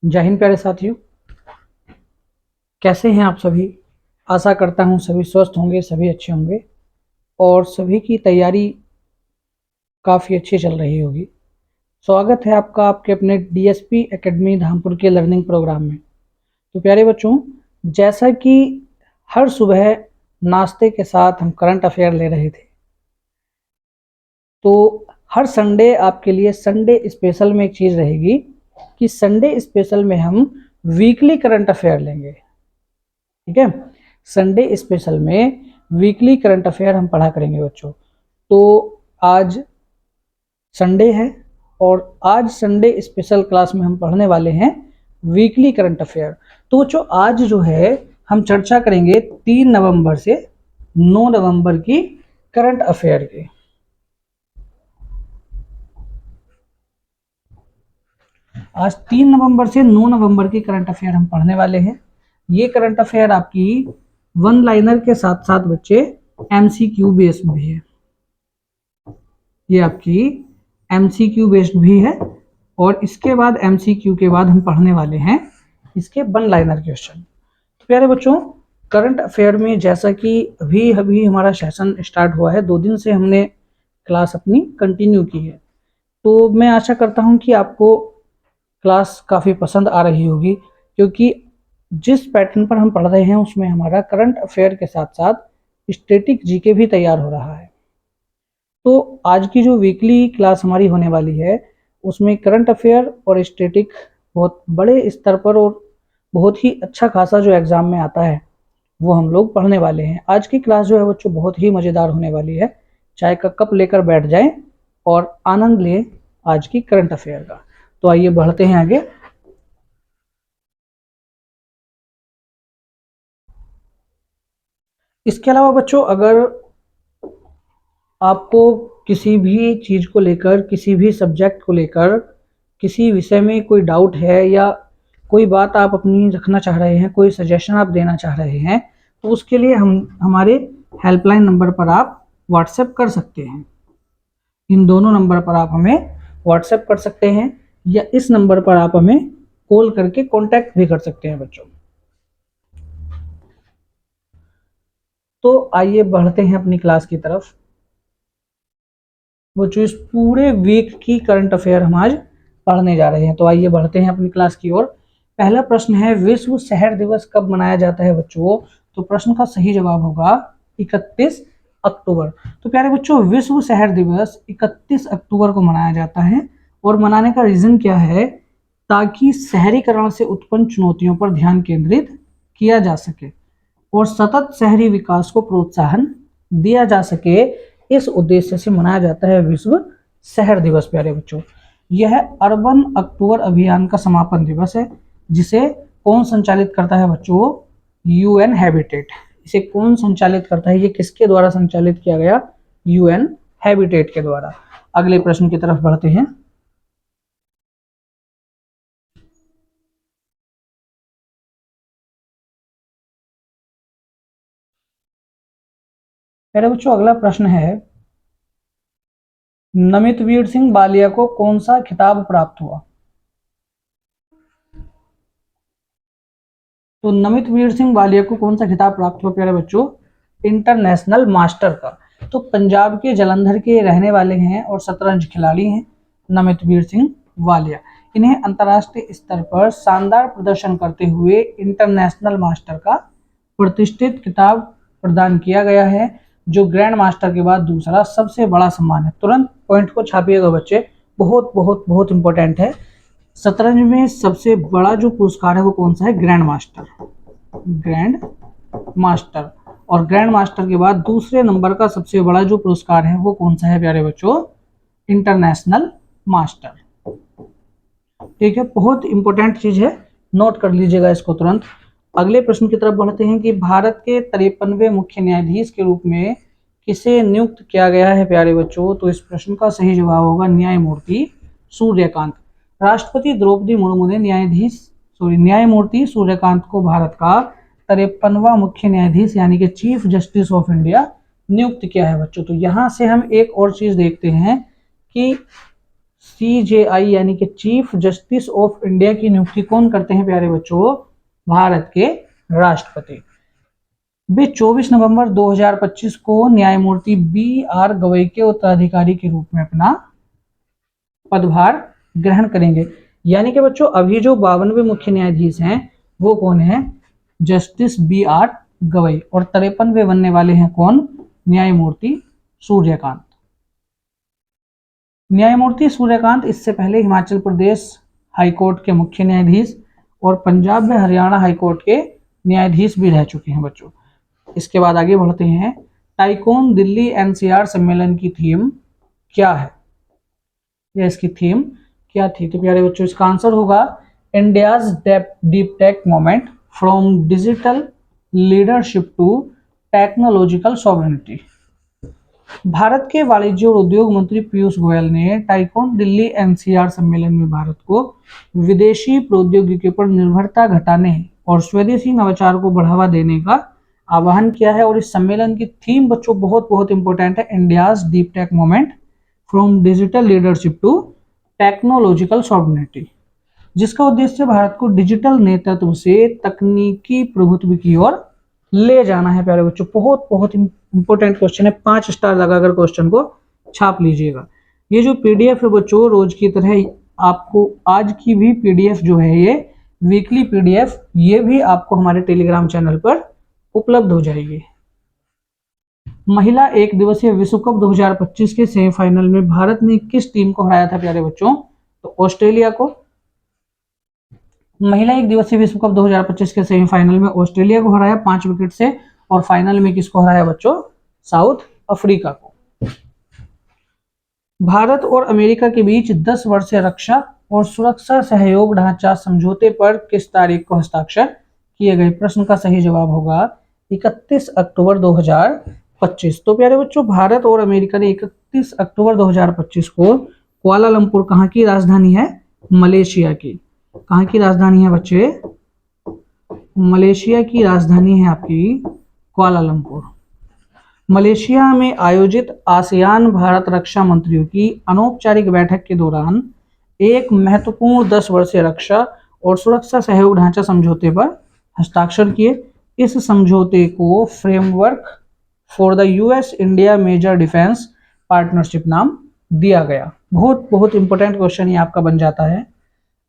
जय हिंद प्यारे साथियों, कैसे हैं आप सभी। आशा करता हूं सभी स्वस्थ होंगे, सभी अच्छे होंगे और सभी की तैयारी काफ़ी अच्छी चल रही होगी। स्वागत है आपका आपके अपने डीएसपी एकेडमी धामपुर के लर्निंग प्रोग्राम में। तो प्यारे बच्चों, जैसा कि हर सुबह नाश्ते के साथ हम करंट अफेयर ले रहे थे, तो हर संडे आपके लिए संडे स्पेशल में एक चीज़ रहेगी कि संडे स्पेशल में हम वीकली करंट अफेयर लेंगे। ठीक है, संडे स्पेशल में वीकली करंट अफेयर हम पढ़ा करेंगे बच्चों। तो आज संडे है और आज संडे स्पेशल क्लास में हम पढ़ने वाले हैं वीकली करंट अफेयर। तो बच्चों, आज जो है हम चर्चा करेंगे 3 नवंबर से 9 नवंबर की करंट अफेयर की। आज 3 नवंबर से 9 नवंबर की करंट अफेयर हम पढ़ने वाले हैं। ये करंट अफेयर आपकी वन लाइनर के साथ साथ बच्चे एमसीक्यू बेस्ड भी है। ये आपकी एमसीक्यू बेस्ड भी है और इसके बाद एमसीक्यू के बाद हम पढ़ने वाले हैं इसके वन लाइनर क्वेश्चन। तो प्यारे बच्चों, करंट अफेयर में जैसा कि अभी अभी हमारा सेशन स्टार्ट हुआ है, 2 दिन से हमने क्लास अपनी कंटिन्यू की है, तो मैं आशा करता हूं कि आपको क्लास काफ़ी पसंद आ रही होगी, क्योंकि जिस पैटर्न पर हम पढ़ रहे हैं उसमें हमारा करंट अफेयर के साथ साथ स्टैटिक जीके भी तैयार हो रहा है। तो आज की जो वीकली क्लास हमारी होने वाली है उसमें करंट अफेयर और स्टैटिक बहुत बड़े स्तर पर और बहुत ही अच्छा खासा जो एग्ज़ाम में आता है वो हम लोग पढ़ने वाले हैं। आज की क्लास जो है बच्चों बहुत ही मज़ेदार होने वाली है। चाय का कप लेकर बैठ जाएं और आनंद लें आज की करंट अफेयर का। तो आइए बढ़ते हैं आगे। इसके अलावा बच्चों, अगर आपको किसी भी चीज़ को लेकर, किसी भी सब्जेक्ट को लेकर, किसी विषय में कोई डाउट है या कोई बात आप अपनी रखना चाह रहे हैं, कोई सजेशन आप देना चाह रहे हैं, तो उसके लिए हम हमारे हेल्पलाइन नंबर पर आप व्हाट्सएप कर सकते हैं। इन दोनों नंबर पर आप हमें व्हाट्सएप कर सकते हैं या इस नंबर पर आप हमें कॉल करके कांटेक्ट भी कर सकते हैं बच्चों। तो आइए बढ़ते हैं अपनी क्लास की तरफ। वो जो इस पूरे वीक की करंट अफेयर हम आज पढ़ने जा रहे हैं, तो आइए बढ़ते हैं अपनी क्लास की ओर। पहला प्रश्न है, विश्व शहर दिवस कब मनाया जाता है बच्चों? तो प्रश्न का सही जवाब होगा 31 अक्टूबर। तो प्यारे बच्चों, विश्व शहर दिवस 31 अक्टूबर को मनाया जाता है और मनाने का रीजन क्या है? ताकि शहरीकरण से उत्पन्न चुनौतियों पर ध्यान केंद्रित किया जा सके और सतत शहरी विकास को प्रोत्साहन दिया जा सके। इस उद्देश्य से मनाया जाता है विश्व शहर दिवस। प्यारे बच्चों, यह अर्बन अक्टूबर अभियान का समापन दिवस है, जिसे कौन संचालित करता है बच्चों? UN habitat. इसे कौन संचालित करता है? ये किसके द्वारा संचालित किया गया? यूएन हैबिटेट के द्वारा। अगले प्रश्न की तरफ बढ़ते हैं। मेरे बच्चों, अगला प्रश्न है, नमितवीर सिंह बालिया को कौन सा खिताब प्राप्त हुआ? तो नमितवीर सिंह बालिया को कौन सा खिताब प्राप्त हुआ प्यारे बच्चों? इंटरनेशनल मास्टर का। तो पंजाब के जलंधर के रहने वाले हैं और शतरंज खिलाड़ी हैं नमितवीर सिंह बालिया। इन्हें अंतर्राष्ट्रीय स्तर पर शानदार प्रदर्शन करते हुए इंटरनेशनल मास्टर का प्रतिष्ठित खिताब प्रदान किया गया है, जो ग्रैंड मास्टर के बाद दूसरा सबसे बड़ा सम्मान है। तुरंत पॉइंट को छापिएगा बच्चे, बहुत बहुत बहुत इंपॉर्टेंट है। शतरंज में सबसे बड़ा जो पुरस्कार है वो कौन सा है? Grand master. Grand master. और ग्रैंड मास्टर के बाद दूसरे नंबर का सबसे बड़ा जो पुरस्कार है वो कौन सा है प्यारे बच्चों? International master. ठीक है, बहुत इंपॉर्टेंट चीज है, नोट कर लीजिएगा इसको तुरंत। अगले प्रश्न की तरफ बढ़ते हैं कि भारत के 53वें मुख्य न्यायाधीश के रूप में किसे नियुक्त किया गया है प्यारे बच्चों? तो इस प्रश्न का सही जवाब होगा न्यायमूर्ति सूर्यकांत। राष्ट्रपति द्रौपदी मुर्मू ने न्यायमूर्ति सूर्यकांत को भारत का 53वां मुख्य न्यायाधीश यानी कि चीफ जस्टिस ऑफ इंडिया नियुक्त किया है बच्चों। तो यहाँ से हम एक और चीज देखते हैं कि CJI यानी कि चीफ जस्टिस ऑफ इंडिया की नियुक्ति कौन करते हैं प्यारे बच्चों? भारत के राष्ट्रपति। वे 24 नवंबर 2025 को न्यायमूर्ति BR गवई के उत्तराधिकारी के रूप में अपना पदभार ग्रहण करेंगे। यानी कि बच्चों अभी जो 52वें मुख्य न्यायाधीश हैं वो कौन है? Justice BR Gavai. और 53वें बनने वाले हैं कौन? न्यायमूर्ति सूर्यकांत। न्यायमूर्ति सूर्यकांत इससे पहले हिमाचल प्रदेश हाईकोर्ट के मुख्य न्यायाधीश और पंजाब में हरियाणा हाईकोर्ट के न्यायाधीश भी रह चुके हैं बच्चों। इसके बाद आगे बढ़ते हैं। टाइकोन दिल्ली NCR सम्मेलन की थीम क्या है? या इसकी थीम क्या थी? तो प्यारे बच्चों इसका आंसर होगा India's deep tech moment from digital leadership to technological sovereignty. Bharat के वाणिज्य और उद्योग मंत्री पीयूष गोयल ने टाइकोन दिल्ली NCR सम्मेलन में भारत को विदेशी प्रौद्योगिकी पर निर्भरता घटाने और स्वदेशी नवाचार को बढ़ावा देने का आह्वान किया है। और इस सम्मेलन की थीम बच्चों बहुत बहुत इंपॉर्टेंट है, India's deep tech moment from digital leadership to technological sovereignty, जिसका उद्देश्य भारत को डिजिटल नेतृत्व से तकनीकी प्रभुत्व की ओर ले जाना है। प्यारे बच्चों बहुत बहुत इंपॉर्टेंट क्वेश्चन है, 5 स्टार लगाकर क्वेश्चन को छाप लीजिएगा। ये जो PDF है बच्चों रोज की तरह आपको आज की भी PDF जो है ये वीकली PDF ये भी आपको हमारे टेलीग्राम चैनल पर उपलब्ध हो जाएगी। महिला एक दिवसीय विश्व कप 2025 के सेमीफाइनल में भारत ने किस टीम को हराया था प्यारे बच्चों? तो ऑस्ट्रेलिया को। महिला एक दिवसीय विश्व कप 2025 के सेमीफाइनल में ऑस्ट्रेलिया को हराया 5 विकेट से। और फाइनल में किसको हराया बच्चों? साउथ अफ्रीका को। भारत और अमेरिका के बीच 10 वर्षीय रक्षा और सुरक्षा सहयोग ढांचा समझौते पर किस तारीख को हस्ताक्षर किए गए? प्रश्न का सही जवाब होगा 31 अक्टूबर 2025। तो प्यारे बच्चों भारत और अमेरिका ने 31 अक्टूबर 2025 को कुआलालंपुर, कहाँ की राजधानी है? मलेशिया की। कहाँ की राजधानी है बच्चे? मलेशिया की राजधानी है आपकी कुआलालंपुर। मलेशिया में आयोजित आसियान भारत रक्षा मंत्रियों की अनौपचारिक बैठक के दौरान एक महत्वपूर्ण 10 वर्षीय रक्षा और सुरक्षा सहयोग ढांचा समझौते पर हस्ताक्षर किए। इस समझौते को framework for the US India major defence partnership नाम दिया गया। बहुत बहुत इंपॉर्टेंट क्वेश्चन ये आपका बन जाता है।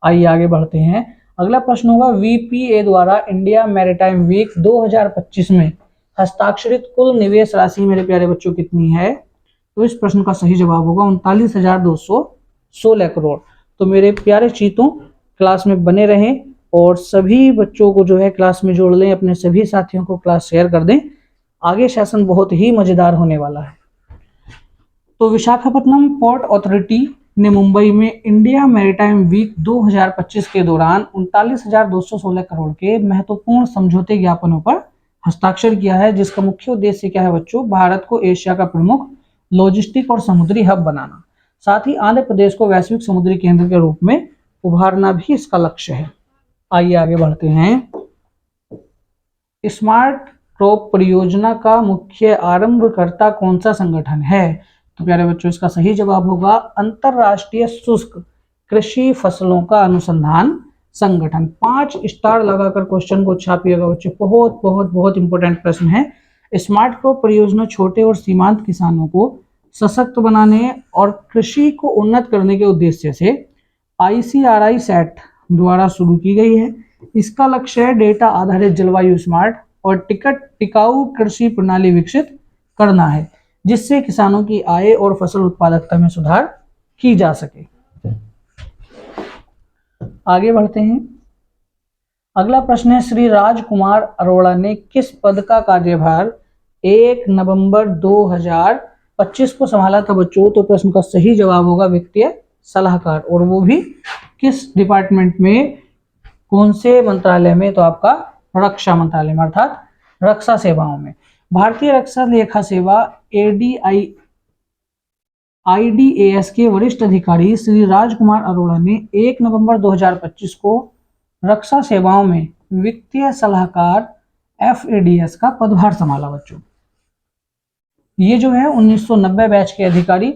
आइए आगे बढ़ते हैं। अगला प्रश्न होगा VPA द्वारा इंडिया मैरीटाइम वीक 2025 में हस्ताक्षरित कुल निवेश राशि मेरे प्यारे बच्चों कितनी है? तो इस प्रश्न का सही जवाब होगा 39,216 करोड़। तो मेरे प्यारे चीतों क्लास में बने रहें और सभी बच्चों को जो है क्लास में जोड़ लें, अपने सभी साथियों को क्लास शेयर कर दें। आगे सेशन बहुत ही मजेदार होने वाला है। तो विशाखापट्टनम पोर्ट अथॉरिटी ने मुंबई में इंडिया मैरीटाइम वीक 2025 के दौरान 39,216 करोड़ के महत्वपूर्ण समझौते ज्ञापनों पर हस्ताक्षर किया है, जिसका मुख्य उद्देश्य क्या है बच्चों? भारत को एशिया का प्रमुख लॉजिस्टिक और समुद्री हब बनाना, साथ ही आंध्र प्रदेश को वैश्विक समुद्री केंद्र के रूप में उभारना भी इसका लक्ष्य है। आइए आगे बढ़ते हैं। स्मार्ट क्रॉप परियोजना का मुख्य आरंभकर्ता कौन सा संगठन है? तो प्यारे बच्चों इसका सही जवाब होगा अंतरराष्ट्रीय शुष्क कृषि फसलों का अनुसंधान संगठन। 5 स्टार लगाकर क्वेश्चन को छापिएगा बच्चों, बहुत बहुत बहुत इंपॉर्टेंट प्रश्न है। स्मार्ट क्रॉप परियोजना छोटे और सीमांत किसानों को सशक्त बनाने और कृषि को उन्नत करने के उद्देश्य से ICRI SAT द्वारा शुरू की गई है। इसका लक्ष्य है डेटा आधारित जलवायु स्मार्ट और टिकाऊ कृषि प्रणाली विकसित करना है, जिससे किसानों की आय और फसल उत्पादकता में सुधार की जा सके। आगे बढ़ते हैं। अगला प्रश्न है श्री राजकुमार अरोड़ा ने किस पद का कार्यभार 1 नवंबर 2025 को संभाला था बच्चों? तो प्रश्न का सही जवाब होगा वित्तीय सलाहकार। और वो भी किस डिपार्टमेंट में, कौन से मंत्रालय में? तो आपका रक्षा मंत्रालय में, अर्थात रक्षा सेवाओं में। भारतीय रक्षा लेखा सेवा IDAS के वरिष्ठ अधिकारी श्री राजकुमार अरोड़ा ने 1 नवंबर 2025 को रक्षा सेवाओं में वित्तीय सलाहकार FADS का पदभार संभाला बच्चों। ये जो है 1990 बैच के अधिकारी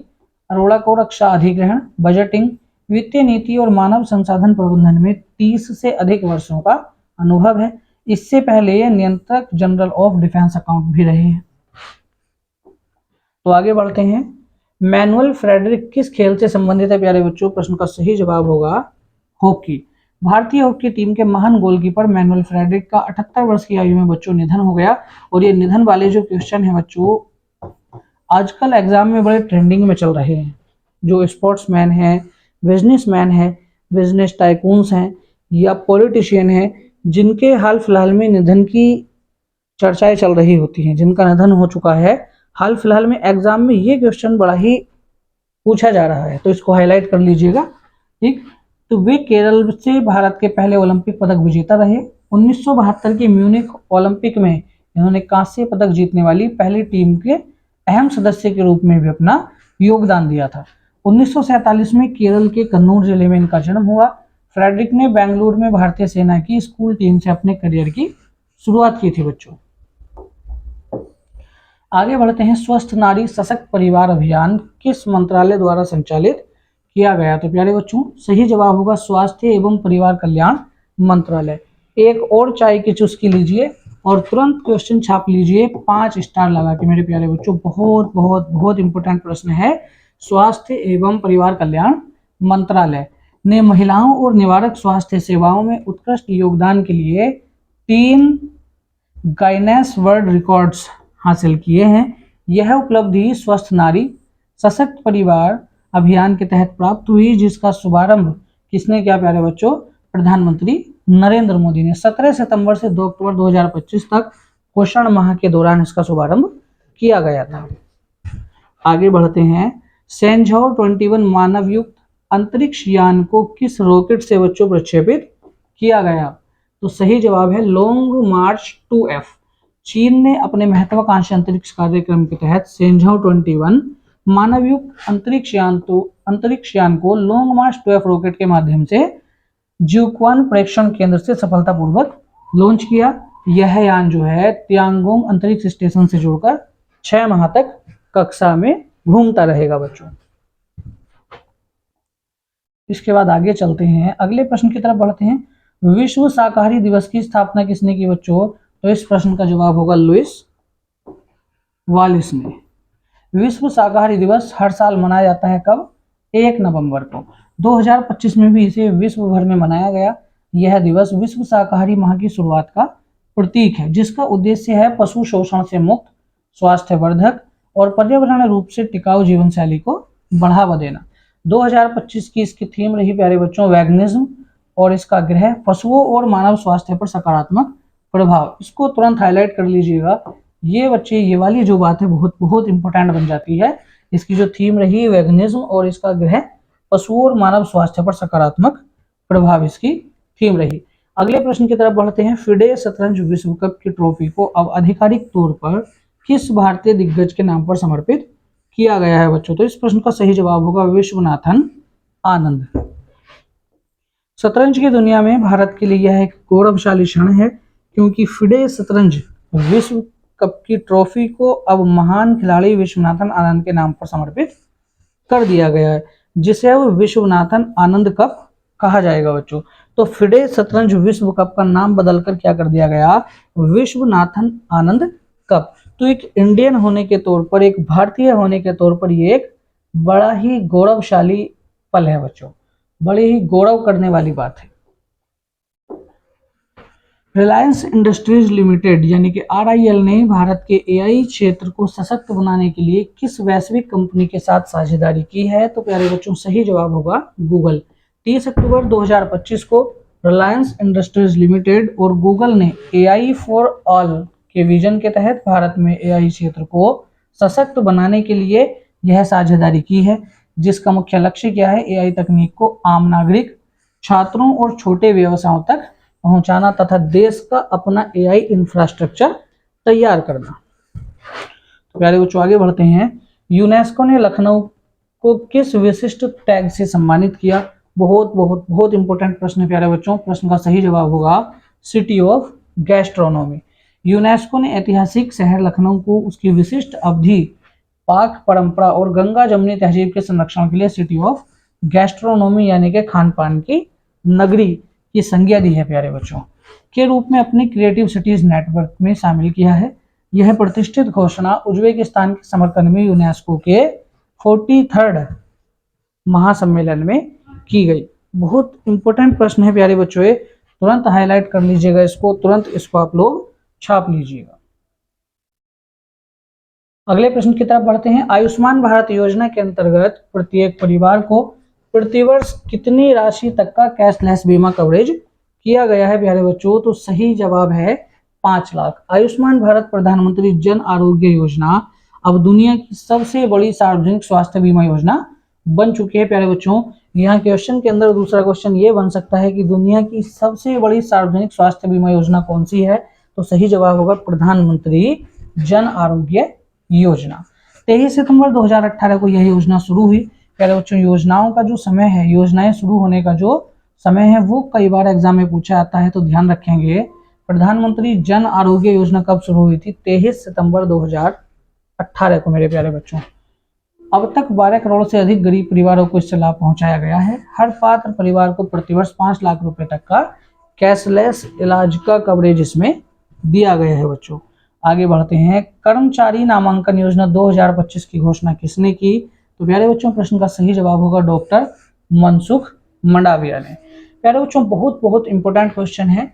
अरोड़ा को रक्षा अधिग्रहण, बजटिंग, वित्तीय नीति और मानव संसाधन प्रबंधन में 30 से अधिक वर्षों का अनुभव है। इससे पहले ये नियंत्रक जनरल ऑफ डिफेंस अकाउंट भी रहे हैं। तो आगे बढ़ते हैं। मैनुअल फ्रेडरिक किस खेल से संबंधित है प्यारे बच्चों? प्रश्न का सही जवाब होगा हॉकी। भारतीय हॉकी टीम के महान गोलकीपर मैनुअल फ्रेडरिक का 78 वर्ष की आयु में बच्चों निधन हो गया। और ये निधन वाले जो क्वेश्चन है बच्चों, आजकल एग्जाम में बड़े ट्रेंडिंग में चल रहे हैं। जो स्पोर्ट्समैन है, बिजनेसमैन है, बिजनेस टाइकून्स हैं या पॉलिटिशियन हैं, जिनके हाल फिलहाल में निधन की चर्चाएं चल रही होती हैं, जिनका निधन हो चुका है, हाल फिलहाल में एग्जाम में ये क्वेश्चन बड़ा ही पूछा जा रहा है, तो इसको हाईलाइट कर लीजिएगा। ठीक, तो वे केरल से भारत के पहले ओलंपिक पदक विजेता रहे। 1972 के म्यूनिख ओलंपिक में इन्होंने कांस्य पदक जीतने वाली पहली टीम के अहम सदस्य के रूप में भी अपना योगदान दिया था। 1947 में केरल के कन्नूर जिले में इनका जन्म हुआ। फ्रेडरिक ने बेंगलुरु में भारतीय सेना की स्कूल टीम से अपने करियर की शुरुआत की थी बच्चों। आगे बढ़ते हैं। स्वस्थ नारी सशक्त परिवार अभियान किस मंत्रालय द्वारा संचालित किया गया? तो प्यारे बच्चों सही जवाब होगा स्वास्थ्य एवं परिवार कल्याण मंत्रालय। एक और चाय की चुस्की लीजिए और तुरंत क्वेश्चन छाप लीजिए 5 स्टार लगा के मेरे प्यारे बच्चों। बहुत बहुत बहुत इंपॉर्टेंट प्रश्न है। स्वास्थ्य एवं परिवार कल्याण मंत्रालय ने महिलाओं और निवारक स्वास्थ्य सेवाओं में उत्कृष्ट योगदान के लिए 3 गाइनेस वर्ल्ड रिकॉर्ड्स हासिल किए हैं। यह उपलब्धि स्वस्थ नारी सशक्त परिवार अभियान के तहत प्राप्त हुई, जिसका शुभारंभ किसने किया प्यारे बच्चों? प्रधानमंत्री नरेंद्र मोदी ने 17 सितंबर से 2 अक्टूबर 2025 तक पोषण माह के दौरान इसका शुभारंभ किया गया था। आगे बढ़ते हैं। सेंझाओ 21 मानव युक्त अंतरिक्ष यान को किस रॉकेट से बच्चों प्रक्षेपित किया गया? तो सही जवाब है लॉन्ग मार्च 2F। चीन ने अपने महत्वाकांक्षी अंतरिक्ष कार्यक्रम के तहत सेंझाओ 21 मानव युक्त अंतरिक्ष यान को लॉन्ग मार्च 2F रॉकेट के माध्यम से ज्यूक्वान प्रेक्षण केंद्र से सफलतापूर्वक लॉन्च किया। यह यान जो है तियांगोंग अंतरिक्ष स्टेशन से जुड़कर 6 माह तक कक्षा में घूमता रहेगा बच्चों। इसके बाद आगे चलते हैं, अगले प्रश्न की तरफ बढ़ते हैं। विश्व शाकाहारी दिवस की स्थापना किसने की बच्चों? तो इस प्रश्न का जवाब होगा लुइस वालिस ने। विश्व शाकाहारी दिवस हर साल मनाया जाता है कब? 1 नवंबर को। 2025 में भी इसे विश्व भर में मनाया गया। यह दिवस विश्व शाकाहारी माह की शुरुआत का प्रतीक है, जिसका उद्देश्य है पशु शोषण से मुक्त, स्वास्थ्यवर्धक और पर्यावरण रूप से टिकाऊ जीवन शैली को बढ़ावा देना। 2025 की इसकी थीम रही प्यारे बच्चों वेगनिज्म, और इसका ग्रह पशुओं और मानव स्वास्थ्य पर सकारात्मक प्रभाव। इसको तुरंत हाईलाइट कर लीजिएगा। ये बच्चे ये वाली जो बात है बहुत बहुत इंपॉर्टेंट बन जाती है। इसकी जो थीम रही वेगनिज्म और इसका ग्रह पशुओं और मानव स्वास्थ्य पर सकारात्मक प्रभाव इसकी थीम रही। अगले प्रश्न की तरफ बढ़ते हैं। फिडे शतरंज विश्व कप की ट्रॉफी को अब आधिकारिक तौर पर किस भारतीय दिग्गज के नाम पर समर्पित किया गया है बच्चों? तो इस प्रश्न का सही जवाब होगा विश्वनाथन आनंद। शतरंज की दुनिया में भारत के लिए यह एक गौरवशाली क्षण है, क्योंकि फिडे शतरंज विश्व कप की ट्रॉफी को अब महान खिलाड़ी विश्वनाथन आनंद के नाम पर समर्पित कर दिया गया है, जिसे अब विश्वनाथन आनंद कप कहा जाएगा बच्चों। तो फिडे शतरंज विश्व कप का नाम बदलकर क्या कर दिया गया? विश्वनाथन आनंद कप। तो एक इंडियन होने के तौर पर, एक भारतीय होने के तौर पर ये एक बड़ा ही गौरवशाली पल है बच्चों, बड़ी ही गौरव करने वाली बात है। रिलायंस इंडस्ट्रीज लिमिटेड यानी कि RIL ने भारत के AI क्षेत्र को सशक्त बनाने के लिए किस वैश्विक कंपनी के साथ साझेदारी की है? तो प्यारे बच्चों सही जवाब होगा गूगल। 30 अक्टूबर 2025 को रिलायंस इंडस्ट्रीज लिमिटेड और गूगल ने AI फॉर ऑल के विजन के तहत भारत में AI क्षेत्र को सशक्त बनाने के लिए यह साझेदारी की है, जिसका मुख्य लक्ष्य क्या है? AI तकनीक को आम नागरिक, छात्रों और छोटे व्यवसायों तक पहुंचाना तथा देश का अपना AI इंफ्रास्ट्रक्चर तैयार करना। तो प्यारे बच्चों आगे बढ़ते हैं। यूनेस्को ने लखनऊ को किस विशिष्ट टैग से सम्मानित किया? बहुत बहुत बहुत इंपॉर्टेंट प्रश्न है प्यारे बच्चों। प्रश्न का सही जवाब होगा सिटी ऑफ गैस्ट्रोनॉमी। यूनेस्को ने ऐतिहासिक शहर लखनऊ को उसकी विशिष्ट अवधि पाक परंपरा और गंगा जमुनी तहजीब के संरक्षण के लिए सिटी ऑफ गैस्ट्रोनॉमी यानी कि खान पान की नगरी की संज्ञा दी है प्यारे बच्चों, के रूप में अपने क्रिएटिव सिटीज नेटवर्क में शामिल किया है। यह प्रतिष्ठित घोषणा उज्बेकिस्तान के समर्थन में यूनेस्को के 43rd महासम्मेलन में की गई। बहुत इंपॉर्टेंट प्रश्न है प्यारे बच्चों, ये तुरंत हाईलाइट कर लीजिएगा इसको, तुरंत इसको आप लोग छाप लीजिएगा। अगले प्रश्न की तरफ बढ़ते हैं। आयुष्मान भारत योजना के अंतर्गत प्रत्येक परिवार को प्रतिवर्ष कितनी राशि तक का कैशलेस बीमा कवरेज किया गया है प्यारे बच्चों? तो सही जवाब है 5 लाख। आयुष्मान भारत प्रधानमंत्री जन आरोग्य योजना अब दुनिया की सबसे बड़ी सार्वजनिक स्वास्थ्य बीमा योजना बन चुकी है प्यारे बच्चों। यहाँ क्वेश्चन के अंदर दूसरा क्वेश्चन ये बन सकता है कि दुनिया की सबसे बड़ी सार्वजनिक स्वास्थ्य बीमा योजना कौन सी है? तो सही जवाब होगा प्रधानमंत्री जन आरोग्य योजना। 23 सितंबर 2018 को यह योजना शुरू हुई प्यारे बच्चों। योजनाओं का जो समय है, योजनाएं शुरू होने का जो समय है वो कई बार एग्जाम में पूछा जाता है, तो ध्यान रखेंगे। प्रधानमंत्री जन आरोग्य योजना कब शुरू हुई थी? 23 सितंबर 2018 को मेरे प्यारे बच्चों। अब तक 12 करोड़ से अधिक गरीब परिवारों को इससे लाभ पहुंचाया गया है। हर पात्र परिवार को प्रतिवर्ष 5 लाख रुपए तक का कैशलेस इलाज का कवरेज इसमें दिया गया है बच्चों। आगे बढ़ते हैं। कर्मचारी नामांकन योजना 2025 की घोषणा किसने की? तो प्यारे बच्चों प्रश्न का सही जवाब होगा डॉक्टर मनसुख मंडाविया ने। प्यारे बच्चों बहुत बहुत इंपॉर्टेंट क्वेश्चन है,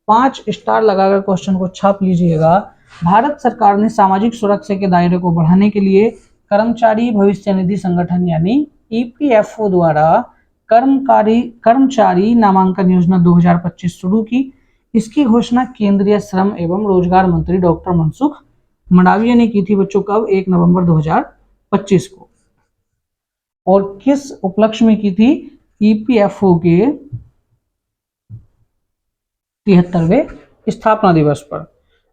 5 स्टार लगाकर क्वेश्चन को छाप लीजिएगा। भारत सरकार ने सामाजिक सुरक्षा के दायरे को बढ़ाने के लिए कर्मचारी भविष्य निधि संगठन यानी ईपीएफओ द्वारा कर्मचारी नामांकन योजना 2025 शुरू की। इसकी घोषणा केंद्रीय श्रम एवं रोजगार मंत्री डॉक्टर मनसुख मंडाविया ने की थी बच्चों। कब? 1 नवंबर 2025 को। और किस उपलक्ष्य में की थी? ईपीएफओ के 73वें स्थापना दिवस पर।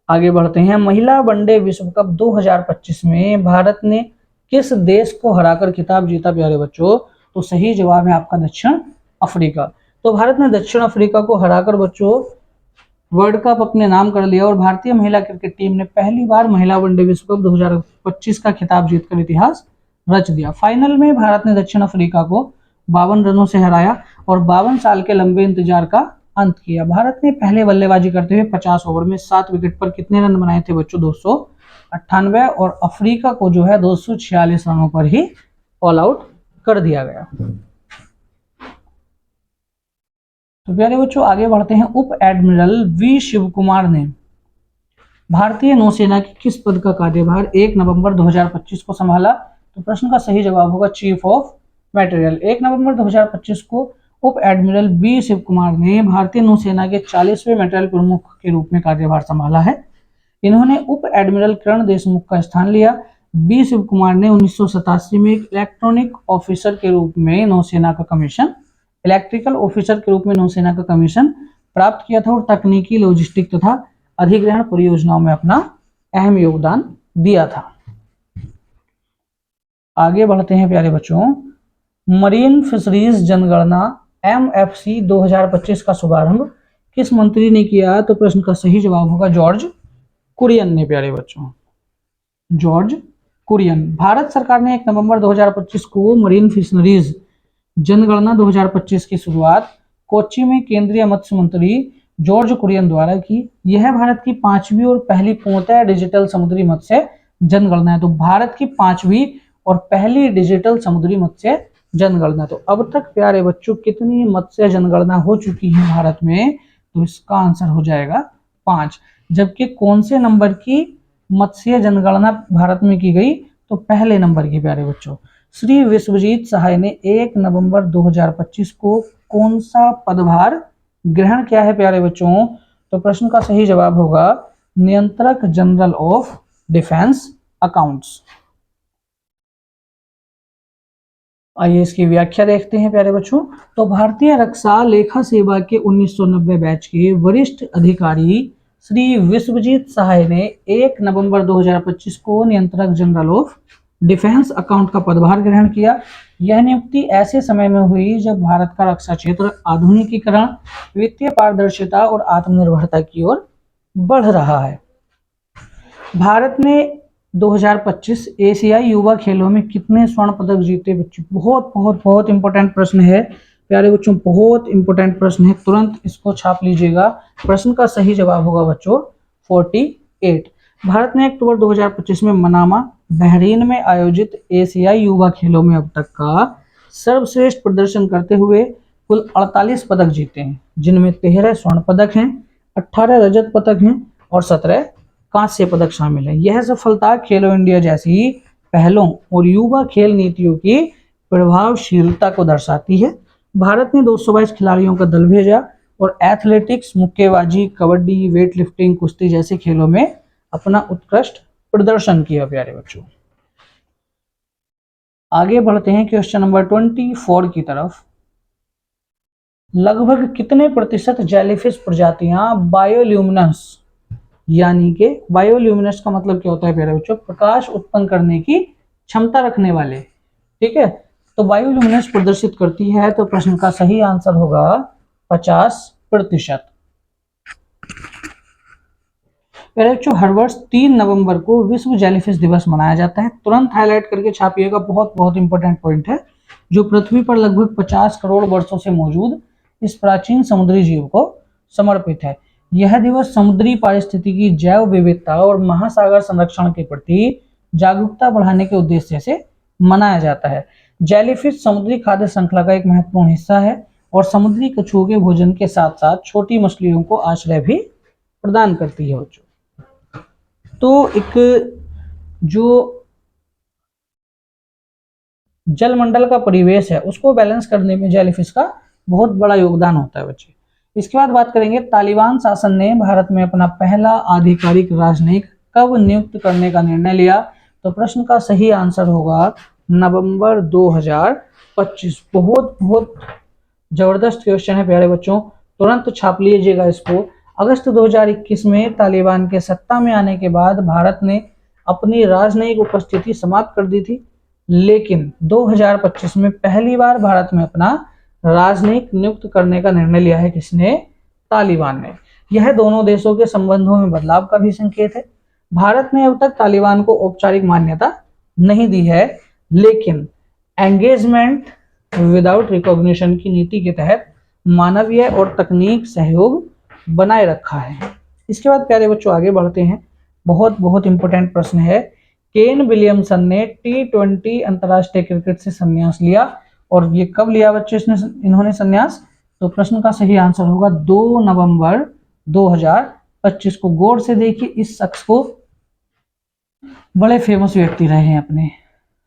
आगे बढ़ते हैं। महिला वनडे विश्व कप 2025 में भारत ने किस देश को हराकर खिताब जीता प्यारे बच्चों? तो सही जवाब है आपका दक्षिण अफ्रीका। तो भारत ने दक्षिण अफ्रीका को हराकर बच्चों वर्ल्ड कप अपने नाम कर लिया और भारतीय महिला क्रिकेट टीम ने पहली बार महिला वनडे विश्व कप 2025 का खिताब जीतकर इतिहास रच दिया। फाइनल में भारत ने दक्षिण अफ्रीका को 52 रनों से हराया और 52 साल के लंबे इंतजार का अंत किया। भारत ने पहले बल्लेबाजी करते हुए 50 ओवर में 7 विकेट पर कितने रन बनाए थे बच्चों? 298 और अफ्रीका को जो है 246 रनों पर ही ऑल आउट कर दिया गया। तो प्यारे बच्चों आगे बढ़ते हैं। उप एडमिरल वी शिव कुमार ने भारतीय नौसेना के किस पद का कार्यभार 1 नवंबर 2025 को संभाला? तो प्रश्न का सही जवाब होगा चीफ ऑफ मटेरियल। 1 नवंबर 2025 को उप एडमिरल बी शिव कुमार ने भारतीय नौसेना के 40वें मटेरियल प्रमुख के रूप में कार्यभार संभाला है। इन्होंने उप एडमिरल किरण देशमुख का स्थान लिया। बी शिव कुमार ने 1987 में इलेक्ट्रॉनिक ऑफिसर के रूप में नौसेना का कमीशन इलेक्ट्रिकल ऑफिसर के रूप में नौसेना का कमीशन प्राप्त किया था और तकनीकी, लॉजिस्टिक तथा अधिग्रहण परियोजनाओं में अपना अहम योगदान दिया था। आगे बढ़ते हैं प्यारे बच्चों। मरीन फिशरीज जनगणना MFC 2025 का शुभारंभ किस मंत्री ने किया? तो प्रश्न का सही जवाब होगा जॉर्ज कुरियन ने प्यारे बच्चों, जॉर्ज कुरियन। भारत सरकार ने 1 नवंबर 2025 को मरीन फिशरीज जनगणना 2025 की शुरुआत कोच्चि में केंद्रीय मत्स्य मंत्री जॉर्ज कुरियन द्वारा की। यह भारत की 5वीं और पहली पूर्णतः डिजिटल समुद्री मत्स्य जनगणना है। तो भारत की 5वीं और पहली डिजिटल समुद्री मत्स्य जनगणना। तो अब तक प्यारे बच्चों कितनी मत्स्य जनगणना हो चुकी है भारत में? तो इसका आंसर हो जाएगा 5। जबकि कौन से नंबर की मत्स्य जनगणना भारत में की गई? तो पहले नंबर की प्यारे बच्चों। श्री विश्वजीत सहाय ने 1 नवंबर 2025 को कौन सा पदभार ग्रहण किया है प्यारे बच्चों? तो प्रश्न का सही जवाब होगा नियंत्रक जनरल ऑफ डिफेंस अकाउंट्स। आइए इसकी व्याख्या देखते हैं प्यारे बच्चों। तो भारतीय रक्षा लेखा सेवा के 1990 बैच के वरिष्ठ अधिकारी श्री विश्वजीत सहाय ने 1 नवंबर 2025 को नियंत्रक जनरल ऑफ डिफेंस अकाउंट का पदभार ग्रहण किया। यह नियुक्ति ऐसे समय में हुई जब भारत का रक्षा क्षेत्र आधुनिकीकरण, वित्तीय पारदर्शिता और आत्मनिर्भरता की ओर बढ़ रहा है। भारत ने 2025 एशियाई युवा खेलों में कितने स्वर्ण पदक जीते बच्चों? बहुत बहुत बहुत इंपॉर्टेंट प्रश्न है प्यारे बच्चों, बहुत इंपॉर्टेंट प्रश्न है, तुरंत इसको छाप लीजिएगा। प्रश्न का सही जवाब होगा बच्चों 48। भारत ने अक्टूबर 2025 में मनामा, बहरीन में आयोजित एशियाई युवा खेलों में अब तक का सर्वश्रेष्ठ प्रदर्शन करते हुए कुल 48 पदक जीते हैं, जिनमें 13 स्वर्ण पदक हैं, 18 रजत पदक हैं और 17 कांस्य पदक शामिल है। यह सफलता खेलो इंडिया जैसी पहलों और युवा खेल नीतियों की प्रभावशीलता को दर्शाती है। भारत ने 222 खिलाड़ियों का दल भेजा और एथलेटिक्स, मुक्केबाजी, कबड्डी, वेट लिफ्टिंग, कुश्ती जैसे खेलों में अपना उत्कृष्ट प्रदर्शन किया प्यारे बच्चों। आगे बढ़ते हैं क्वेश्चन नंबर 24 की तरफ। लगभग कितने प्रतिशत जेलीफिश प्रजातियां बायोल्यूमिनस, यानी कि बायोल्यूमिनस का मतलब क्या होता है प्यारे बच्चों? प्रकाश उत्पन्न करने की क्षमता रखने वाले, ठीक है, तो बायोल्यूमिनेंस प्रदर्शित करती है, तो प्रश्न का सही आंसर होगा 50%। हर वर्ष 3 नवंबर को विश्व जेलीफिश दिवस मनाया जाता है। तुरंत हाईलाइट करके छापिएगा, बहुत बहुत इंपॉर्टेंट पॉइंट है। जो पृथ्वी पर लगभग 50 करोड़ वर्षों से मौजूद इस प्राचीन समुद्री जीव को समर्पित है। यह दिवस समुद्री पारिस्थितिकी, जैव विविधता और महासागर संरक्षण के प्रति जागरूकता बढ़ाने के उद्देश्य से मनाया जाता है। जेलीफिश समुद्री खाद्य श्रृंखला का एक महत्वपूर्ण हिस्सा है और समुद्री कछुओं के भोजन के साथ साथ छोटी मछलियों को आश्रय भी प्रदान करती है बच्चों। तो एक जो जलमंडल का परिवेश है उसको बैलेंस करने में जेलीफिश का बहुत बड़ा योगदान होता है बच्चे। इसके बाद बात करेंगे, तालिबान शासन ने भारत में अपना पहला आधिकारिक राजनयिक कब नियुक्त करने का निर्णय लिया? तो प्रश्न का सही आंसर होगा नवंबर 2025। बहुत बहुत जबरदस्त क्वेश्चन है प्यारे बच्चों, तुरंत छाप लीजिएगा इसको। अगस्त 2021 में तालिबान के सत्ता में आने के बाद भारत ने अपनी राजनयिक उपस्थिति समाप्त कर दी थी, लेकिन 2025 में पहली बार भारत में अपना राजनयिक नियुक्त करने का निर्णय लिया है। किसने? तालिबान ने। यह दोनों देशों के संबंधों में बदलाव का भी संकेत है। भारत ने अब तक तालिबान को औपचारिक मान्यता नहीं दी है, लेकिन एंगेजमेंट विदाउट रिकॉग्निशन की नीति के तहत मानवीय और तकनीक सहयोग बनाए रखा है। इसके बाद प्यारे बच्चों आगे बढ़ते हैं, बहुत बहुत इंपॉर्टेंट प्रश्न है। केन विलियमसन ने T20 अंतरराष्ट्रीय क्रिकेट से संन्यास लिया, और ये कब लिया बच्चों इन्होंने संन्यास? तो प्रश्न का सही आंसर होगा 2 नवंबर 2025 को। गौर से देखिए, इस शख्स को बड़े फेमस व्यक्ति रहे हैं अपने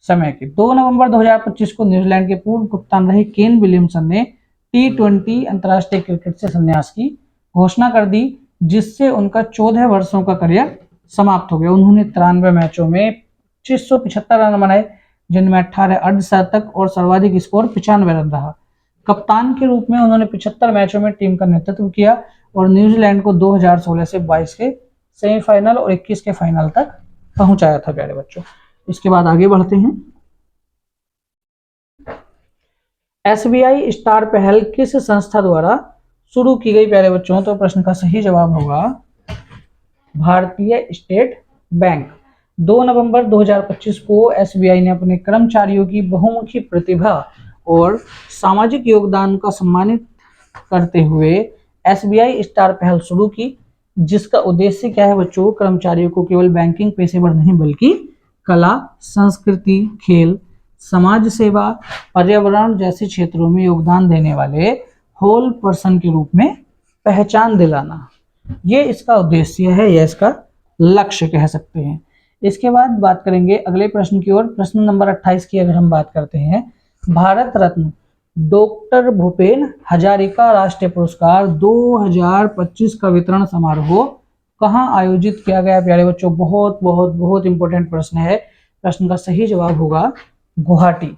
समय के। 2 नवंबर 2025 को न्यूजीलैंड के पूर्व कप्तान रहे केन विलियमसन ने T20 अंतरराष्ट्रीय क्रिकेट से संन्यास की घोषणा कर दी, जिससे उनका 14 वर्षों का करियर समाप्त हो गया। उन्होंने 93 मैचों में 2575 रन बनाए, जिनमें 18 अर्धशतक और सर्वाधिक स्कोर 95 रन रहा। कप्तान के रूप में उन्होंने 75 मैचों में टीम का नेतृत्व किया और न्यूजीलैंड को 2016 से 22 के सेमीफाइनल और 21 के फाइनल तक पहुंचाया था प्यारे बच्चों। इसके बाद आगे बढ़ते हैं। SBI स्टार पहल किस संस्था द्वारा शुरू की गई प्यारे बच्चों? तो प्रश्न का सही जवाब होगा भारतीय स्टेट बैंक। 2 नवंबर 2025 को SBI ने अपने कर्मचारियों की बहुमुखी प्रतिभा और सामाजिक योगदान का सम्मानित करते हुए SBI स्टार पहल शुरू की, जिसका उद्देश्य क्या है बच्चों? कर्मचारियों को केवल बैंकिंग पेशेवर नहीं बल्कि कला, संस्कृति, खेल, समाज सेवा, पर्यावरण जैसे क्षेत्रों में योगदान देने वाले होल पर्सन के रूप में पहचान दिलाना, ये इसका उद्देश्य है, यह इसका लक्ष्य कह सकते हैं। इसके बाद बात करेंगे अगले प्रश्न की ओर। प्रश्न नंबर 28 की अगर हम बात करते हैं, भारत रत्न डॉक्टर भूपेन हजारिका राष्ट्रीय पुरस्कार 2025 का वितरण समारोह कहां आयोजित किया गया प्यारे बच्चों? बहुत बहुत बहुत इंपॉर्टेंट प्रश्न है। प्रश्न का सही जवाब होगा गुवाहाटी।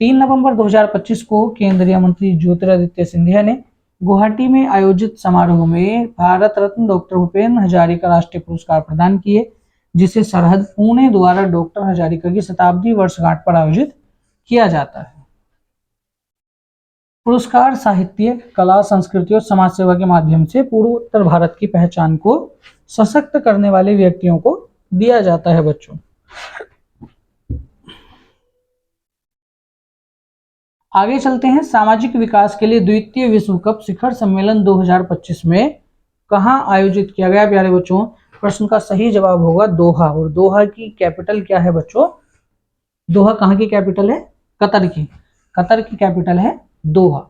3 नवंबर 2025 को केंद्रीय मंत्री ज्योतिरादित्य सिंधिया ने गुवाहाटी में आयोजित समारोह में भारत रत्न डॉक्टर भूपेन हजारिका राष्ट्रीय पुरस्कार प्रदान किए, जिसे सरहद पुणे द्वारा डॉक्टर हजारिका की शताब्दी वर्षगांठ पर आयोजित किया जाता है। पुरस्कार साहित्य, कला, संस्कृति और समाज सेवा के माध्यम से पूर्वोत्तर भारत की पहचान को सशक्त करने वाले व्यक्तियों को दिया जाता है बच्चों। आगे चलते हैं। सामाजिक विकास के लिए द्वितीय विश्व कप शिखर सम्मेलन 2025 में कहां आयोजित किया गया प्यारे बच्चों? प्रश्न का सही जवाब होगा दोहा। और दोहा की कैपिटल क्या है बच्चों? दोहा कहां की कैपिटल है? कतर की। कतर की कैपिटल है दोहा।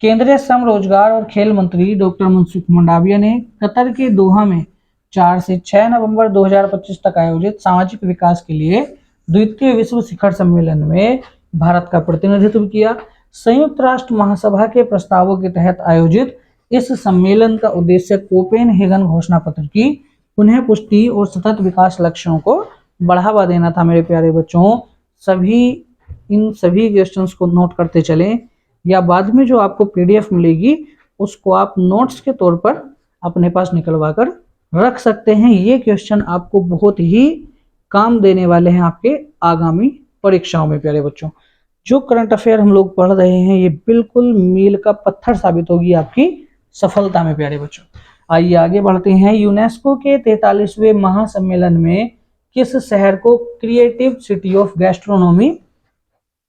केंद्रीय श्रम रोजगार और खेल मंत्री डॉक्टर मनसुख मंडाविया ने कतर के दोहा में 4 से 6 नवंबर 2025 तक आयोजित सामाजिक विकास के लिए द्वितीय विश्व शिखर सम्मेलन में भारत का प्रतिनिधित्व किया। संयुक्त राष्ट्र महासभा के प्रस्तावों के तहत आयोजित इस सम्मेलन का उद्देश्य कोपेनहेगन घोषणा पत्र की पुनः पुष्टि और सतत विकास लक्ष्यों को बढ़ावा देना था। मेरे प्यारे बच्चों, इन सभी क्वेश्चंस को नोट करते चलें, या बाद में जो आपको पीडीएफ मिलेगी उसको आप नोट्स के तौर पर अपने पास निकलवा कर रख सकते हैं। ये क्वेश्चन आपको बहुत ही काम देने वाले हैं आपके आगामी परीक्षाओं में। प्यारे बच्चों, जो करंट अफेयर हम लोग पढ़ रहे हैं ये बिल्कुल मील का पत्थर साबित होगी आपकी सफलता में। प्यारे बच्चों, आइए आगे बढ़ते हैं। यूनेस्को के 43वें महासम्मेलन में किस शहर को क्रिएटिव सिटी ऑफ गैस्ट्रोनॉमी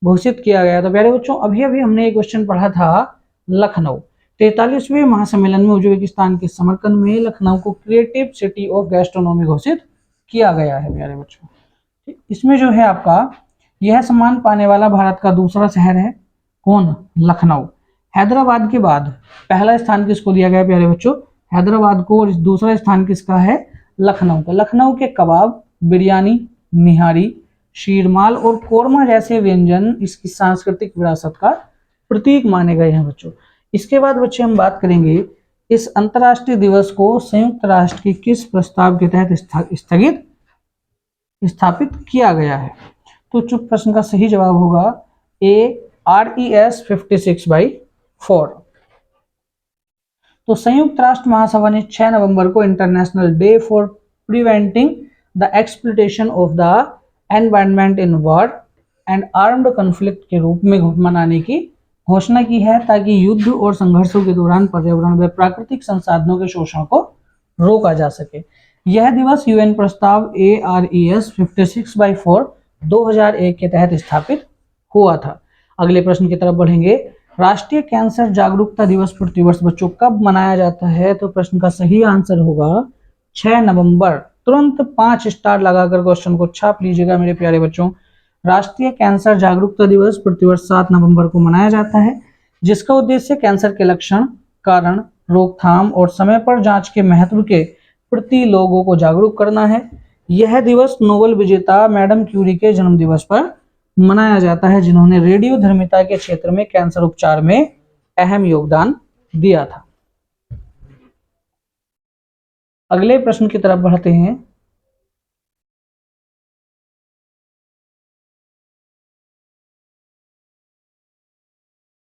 घोषित किया गया? तो प्यारे बच्चों, अभी अभी हमने एक क्वेश्चन पढ़ा था लखनऊ। 43वें महासम्मेलन में उज्बेकिस्तान के समरकंद में लखनऊ को क्रिएटिव सिटी ऑफ गैस्ट्रोनॉमी घोषित किया गया है। प्यारे बच्चों, इसमें जो है आपका यह सम्मान पाने वाला भारत का दूसरा शहर है। कौन? लखनऊ। हैदराबाद के बाद पहला स्थान किसको दिया गया प्यारे बच्चों? हैदराबाद को। और दूसरा स्थान किसका है? लखनऊ का। लखनऊ के कबाब, बिरयानी, निहारी, शीरमाल और कोरमा जैसे व्यंजन इसकी सांस्कृतिक विरासत का प्रतीक माने गए हैं बच्चों। इसके बाद बच्चे हम बात करेंगे इस अंतर्राष्ट्रीय दिवस को संयुक्त राष्ट्र के किस प्रस्ताव के तहत स्थापित किया गया है? तो चुप प्रश्न का सही जवाब होगा ए, RES 56/4। तो संयुक्त राष्ट्र महासभा ने 6 नवंबर को international day for preventing the exploitation of the environment in war and armed conflict के रूप में मनाने की घोषणा की है, ताकि युद्ध और संघर्षों के दौरान पर्यावरण व प्राकृतिक संसाधनों के शोषण को रोका जा सके। यह दिवस यूएन प्रस्ताव ARES 56/4 2001 के तहत स्थापित हुआ था। अगले प्रश्न की तरफ बढ़ेंगे। राष्ट्रीय कैंसर जागरूकता दिवस प्रतिवर्ष बच्चों कब मनाया जाता है? तो प्रश्न का सही आंसर होगा 6 नवंबर। तुरंत 5 स्टार लगाकर क्वेश्चन को छाप लीजिएगा मेरे प्यारे बच्चों। राष्ट्रीय कैंसर जागरूकता दिवस प्रतिवर्ष 7 नवंबर को मनाया जाता है, जिसका उद्देश्य कैंसर के लक्षण, कारण, रोकथाम और समय पर जांच के महत्व के प्रति लोगों को जागरूक करना है। यह दिवस नोबेल विजेता मैडम क्यूरी के जन्म दिवस पर मनाया जाता है, जिन्होंने रेडियोधर्मिता के क्षेत्र में कैंसर उपचार में अहम योगदान दिया था। अगले प्रश्न की तरफ बढ़ते हैं।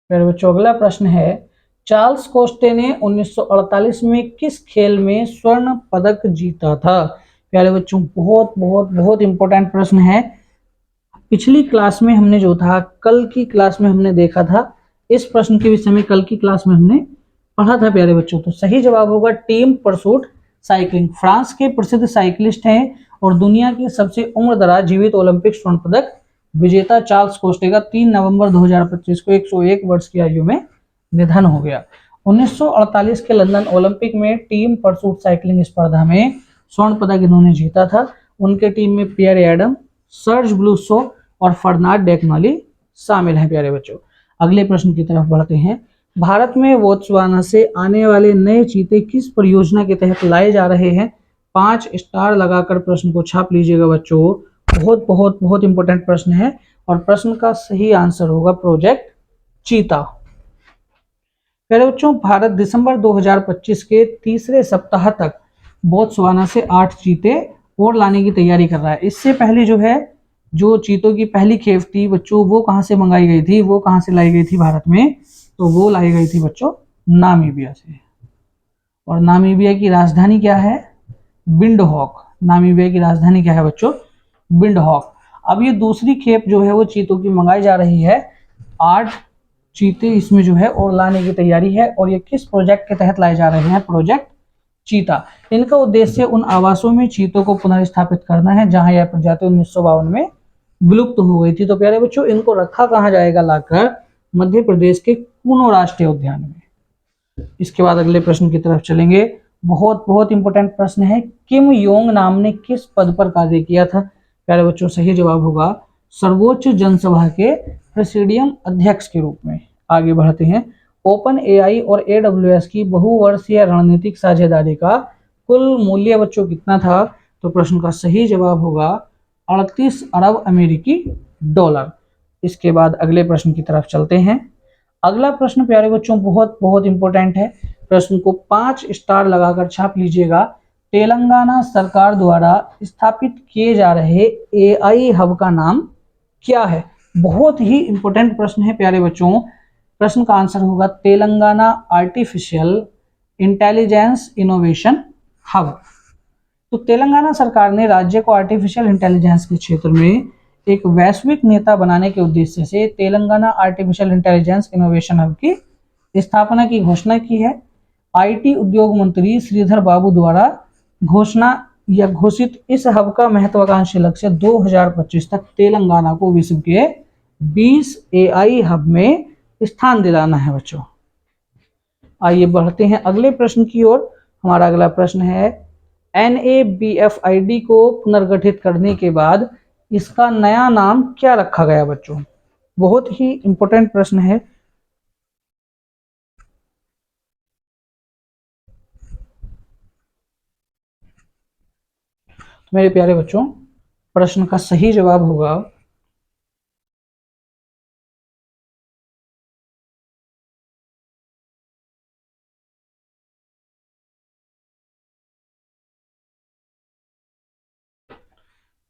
फिर बच्चों अगला प्रश्न है, चार्ल्स कोस्टे ने 1948 में किस खेल में स्वर्ण पदक जीता था? प्यारे बच्चों, बहुत बहुत बहुत इंपॉर्टेंट प्रश्न है। पिछली क्लास में हमने जो था, कल की क्लास में हमने देखा था, इस प्रश्न के विषय में कल की क्लास में हमने पढ़ा था प्यारे बच्चों। तो सही जवाब होगा टीम परसूट साइकिलिंग। फ्रांस के प्रसिद्ध साइकिलिस्ट हैं और दुनिया के सबसे उम्रदराज जीवित ओलंपिक स्वर्ण पदक विजेता चार्ल्स कोस्टे का 3 नवंबर 2025 को 101 वर्ष की आयु में निधन हो गया। 1948 के लंदन ओलंपिक में टीम परसूट साइकिलिंग स्पर्धा में स्वर्ण पदक इन्होंने जीता था। उनके टीम में पियर एडम, सर्ज ब्लूसो और फर्नांड डेकनॉली शामिल हैं प्यारे बच्चों। अगले प्रश्न की तरफ बढ़ते हैं। भारत में बोत्सवाना से आने वाले नए चीते किस परियोजना के तहत लाए जा रहे हैं? 5 स्टार लगाकर प्रश्न को छाप लीजिएगा बच्चों। बहुत बहुत बहुत इंपॉर्टेंट प्रश्न है और प्रश्न का सही आंसर होगा प्रोजेक्ट चीता। प्यारे बच्चों, भारत दिसंबर 2025 के तीसरे सप्ताह तक बोत्सवाना से 8 चीते और लाने की तैयारी कर रहा है। इससे पहले जो है, जो चीतों की पहली खेप थी बच्चों, वो कहाँ से मंगाई गई थी, वो कहाँ से लाई गई थी भारत में? तो वो लाई गई थी बच्चों नामीबिया से। और नामीबिया की राजधानी क्या है? विंडहॉक। नामीबिया की राजधानी क्या है बच्चों? विंडहॉक। अब ये दूसरी खेप जो है वो चीतों की मंगाई जा रही है। 8 चीते इसमें जो है और लाने की तैयारी है। और ये किस प्रोजेक्ट के तहत लाए जा रहे हैं? प्रोजेक्ट चीता। इनका उद्देश्य उन आवासों में चीतों को पुनर्स्थापित करना है जहां यह प्रजाति 1952 में विलुप्त हो गई थी। तो प्यारे बच्चों, इनको रखा कहाँ जाएगा? लाकर मध्य प्रदेश के कूनो राष्ट्रीय उद्यान में। इसके बाद अगले प्रश्न की तरफ चलेंगे। बहुत बहुत इंपॉर्टेंट प्रश्न है। किम योंग नाम ने किस पद पर कार्य किया था? प्यारे बच्चों, सही जवाब होगा सर्वोच्च जनसभा के प्रेसिडियम अध्यक्ष के रूप में। आगे बढ़ते हैं। ओपन एआई और AWS की बहुवर्षीय रणनीतिक साझेदारी का कुल मूल्य बच्चों कितना था? तो प्रश्न का सही जवाब होगा 38 अरब अमेरिकी डॉलर। इसके बाद अगले प्रश्न की तरफ चलते हैं। अगला प्रश्न प्यारे बच्चों बहुत बहुत इंपॉर्टेंट है। प्रश्न को 5 स्टार लगाकर छाप लीजिएगा। तेलंगाना सरकार द्वारा स्थापित किए जा रहे AI हब का नाम क्या है? बहुत ही इंपॉर्टेंट प्रश्न है प्यारे बच्चों। प्रश्न का आंसर होगा Telangana artificial intelligence innovation hub. तो तेलंगाना सरकार ने राज्य को आर्टिफिशियल इंटेलिजेंस के क्षेत्र में एक वैश्विक नेता बनाने के उद्देश्य से Telangana artificial intelligence innovation hub की स्थापना की घोषणा की है। IT उद्योग मंत्री श्रीधर बाबू द्वारा घोषित इस हब का महत्वाकांक्षी लक्ष्य 2025 तक तेलंगाना को विश्व के 20 AI हब में स्थान दिलाना है बच्चों। आइए बढ़ते हैं अगले प्रश्न की ओर। हमारा अगला प्रश्न है NABFID को पुनर्गठित करने के बाद इसका नया नाम क्या रखा गया बच्चों? बहुत ही इंपॉर्टेंट प्रश्न है। तो मेरे प्यारे बच्चों, प्रश्न का सही जवाब होगा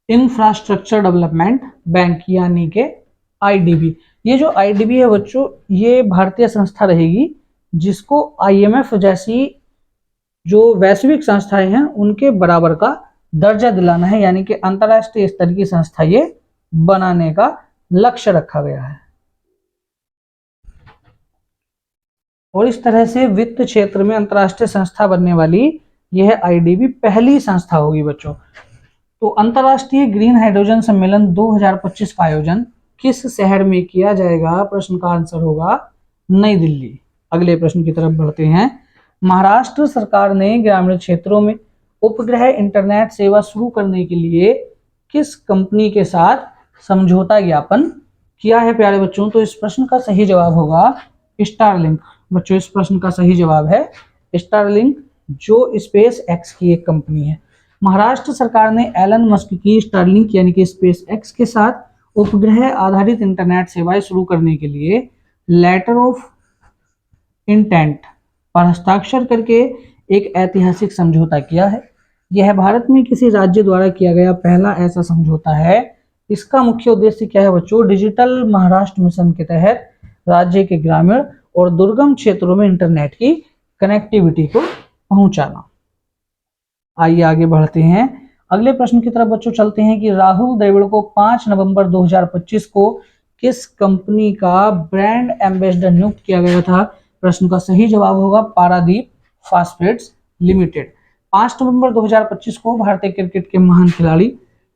इंफ्रास्ट्रक्चर डेवलपमेंट बैंक यानी के IDB। ये जो IDB है बच्चों, ये भारतीय संस्था रहेगी जिसको IMF जैसी जो वैश्विक संस्थाएं हैं उनके बराबर का दर्जा दिलाना है, यानी कि अंतरराष्ट्रीय स्तर की संस्था ये बनाने का लक्ष्य रखा गया है। और इस तरह से वित्त क्षेत्र में अंतरराष्ट्रीय संस्था बनने वाली यह IDB पहली संस्था होगी बच्चों। तो अंतरराष्ट्रीय ग्रीन हाइड्रोजन सम्मेलन 2025 का आयोजन किस शहर में किया जाएगा? प्रश्न का आंसर होगा नई दिल्ली। अगले प्रश्न की तरफ बढ़ते हैं। महाराष्ट्र सरकार ने ग्रामीण क्षेत्रों में उपग्रह इंटरनेट सेवा शुरू करने के लिए किस कंपनी के साथ समझौता ज्ञापन किया है प्यारे बच्चों? तो इस प्रश्न का सही जवाब होगा स्टारलिंक। बच्चों, इस प्रश्न का सही जवाब है स्टारलिंक, जो स्पेस एक्स की एक कंपनी है। महाराष्ट्र सरकार ने एलन मस्क की स्टारलिंक यानी कि स्पेस एक्स के साथ उपग्रह आधारित इंटरनेट सेवाएं शुरू करने के लिए लेटर ऑफ इंटेंट पर हस्ताक्षर करके एक ऐतिहासिक समझौता किया है। यह भारत में किसी राज्य द्वारा किया गया पहला ऐसा समझौता है। इसका मुख्य उद्देश्य क्या है बच्चों? डिजिटल महाराष्ट्र मिशन के तहत राज्य के ग्रामीण और दुर्गम क्षेत्रों में इंटरनेट की कनेक्टिविटी को पहुंचाना। आइए आगे बढ़ते हैं। अगले प्रश्न की तरफ बच्चों चलते हैं कि राहुल द्रविड़ को 5 नवंबर 2025 को किस कंपनी का ब्रांड एम्बेसडर नियुक्त किया गया था? प्रश्न का सही जवाब होगा पारादीप फास्फेट्स लिमिटेड। 5 नवंबर 2025 को भारतीय क्रिकेट के महान खिलाड़ी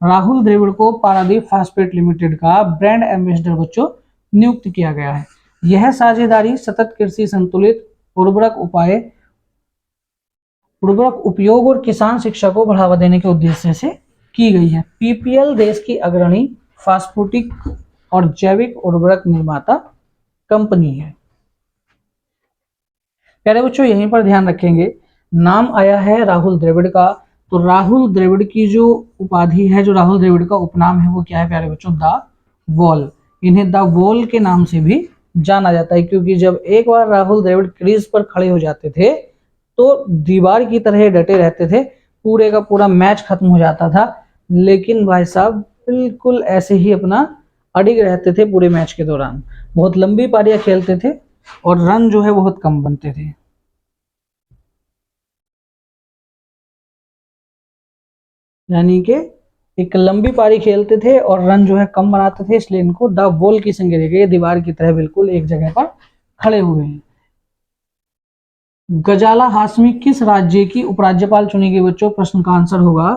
राहुल द्रविड़ को पारादीप फास्फेट लिमिटेड का ब्रांड एम्बेसडर बच्चों नियुक्त किया गया है। यह साझेदारी सतत कृषि, संतुलित उर्वरक उपयोग और किसान शिक्षा को बढ़ावा देने के उद्देश्य से की गई है। PPL देश की अग्रणी फास्फोटिक और जैविक उर्वरक निर्माता कंपनी है। प्यारे बच्चों, यहीं पर ध्यान रखेंगे, नाम आया है राहुल द्रविड़ का, तो राहुल द्रविड़ की जो उपाधि है, जो राहुल द्रविड़ का उपनाम है, वो क्या है प्यारे बच्चों? The wall. इन्हें द वॉल के नाम से भी जाना जाता है, क्योंकि जब एक बार राहुल द्रविड़ क्रीज पर खड़े हो जाते थे तो दीवार की तरह डटे रहते थे, पूरे का पूरा मैच खत्म हो जाता था। लेकिन भाई साहब बिल्कुल ऐसे ही अपना अडिग रहते थे पूरे मैच के दौरान। बहुत लंबी पारियां खेलते थे और रन जो है बहुत कम बनते थे। यानी कि एक लंबी पारी खेलते थे और रन जो है कम बनाते थे, इसलिए इनको द वॉल की संज्ञा दी गई। दीवार की तरह बिल्कुल एक जगह पर खड़े हुए हैं। गजाला हाशमी किस राज्य की उपराज्यपाल चुनी गई बच्चों? प्रश्न का आंसर होगा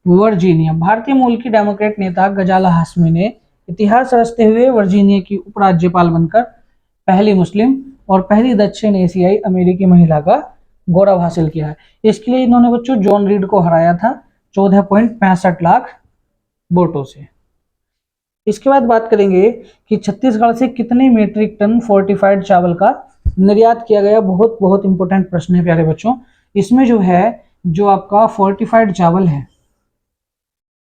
वर्जीनिया। भारतीय मूल की डेमोक्रेट नेता गजाला हाशमी ने इतिहास रचते हुए वर्जीनिया की उपराज्यपाल बनकर पहली मुस्लिम और पहली दक्षिण एशियाई अमेरिकी महिला का गौरव हासिल किया है। इसके लिए इन्होंने बच्चों जॉन रीड को हराया था 14.65 लाख वोटों से। इसके बाद बात करेंगे कि छत्तीसगढ़ से कितने मीट्रिक टन फोर्टिफाइड चावल का निर्यात किया गया। बहुत बहुत इंपॉर्टेंट प्रश्न है प्यारे बच्चों। इसमें जो है, जो आपका फोर्टिफाइड चावल है,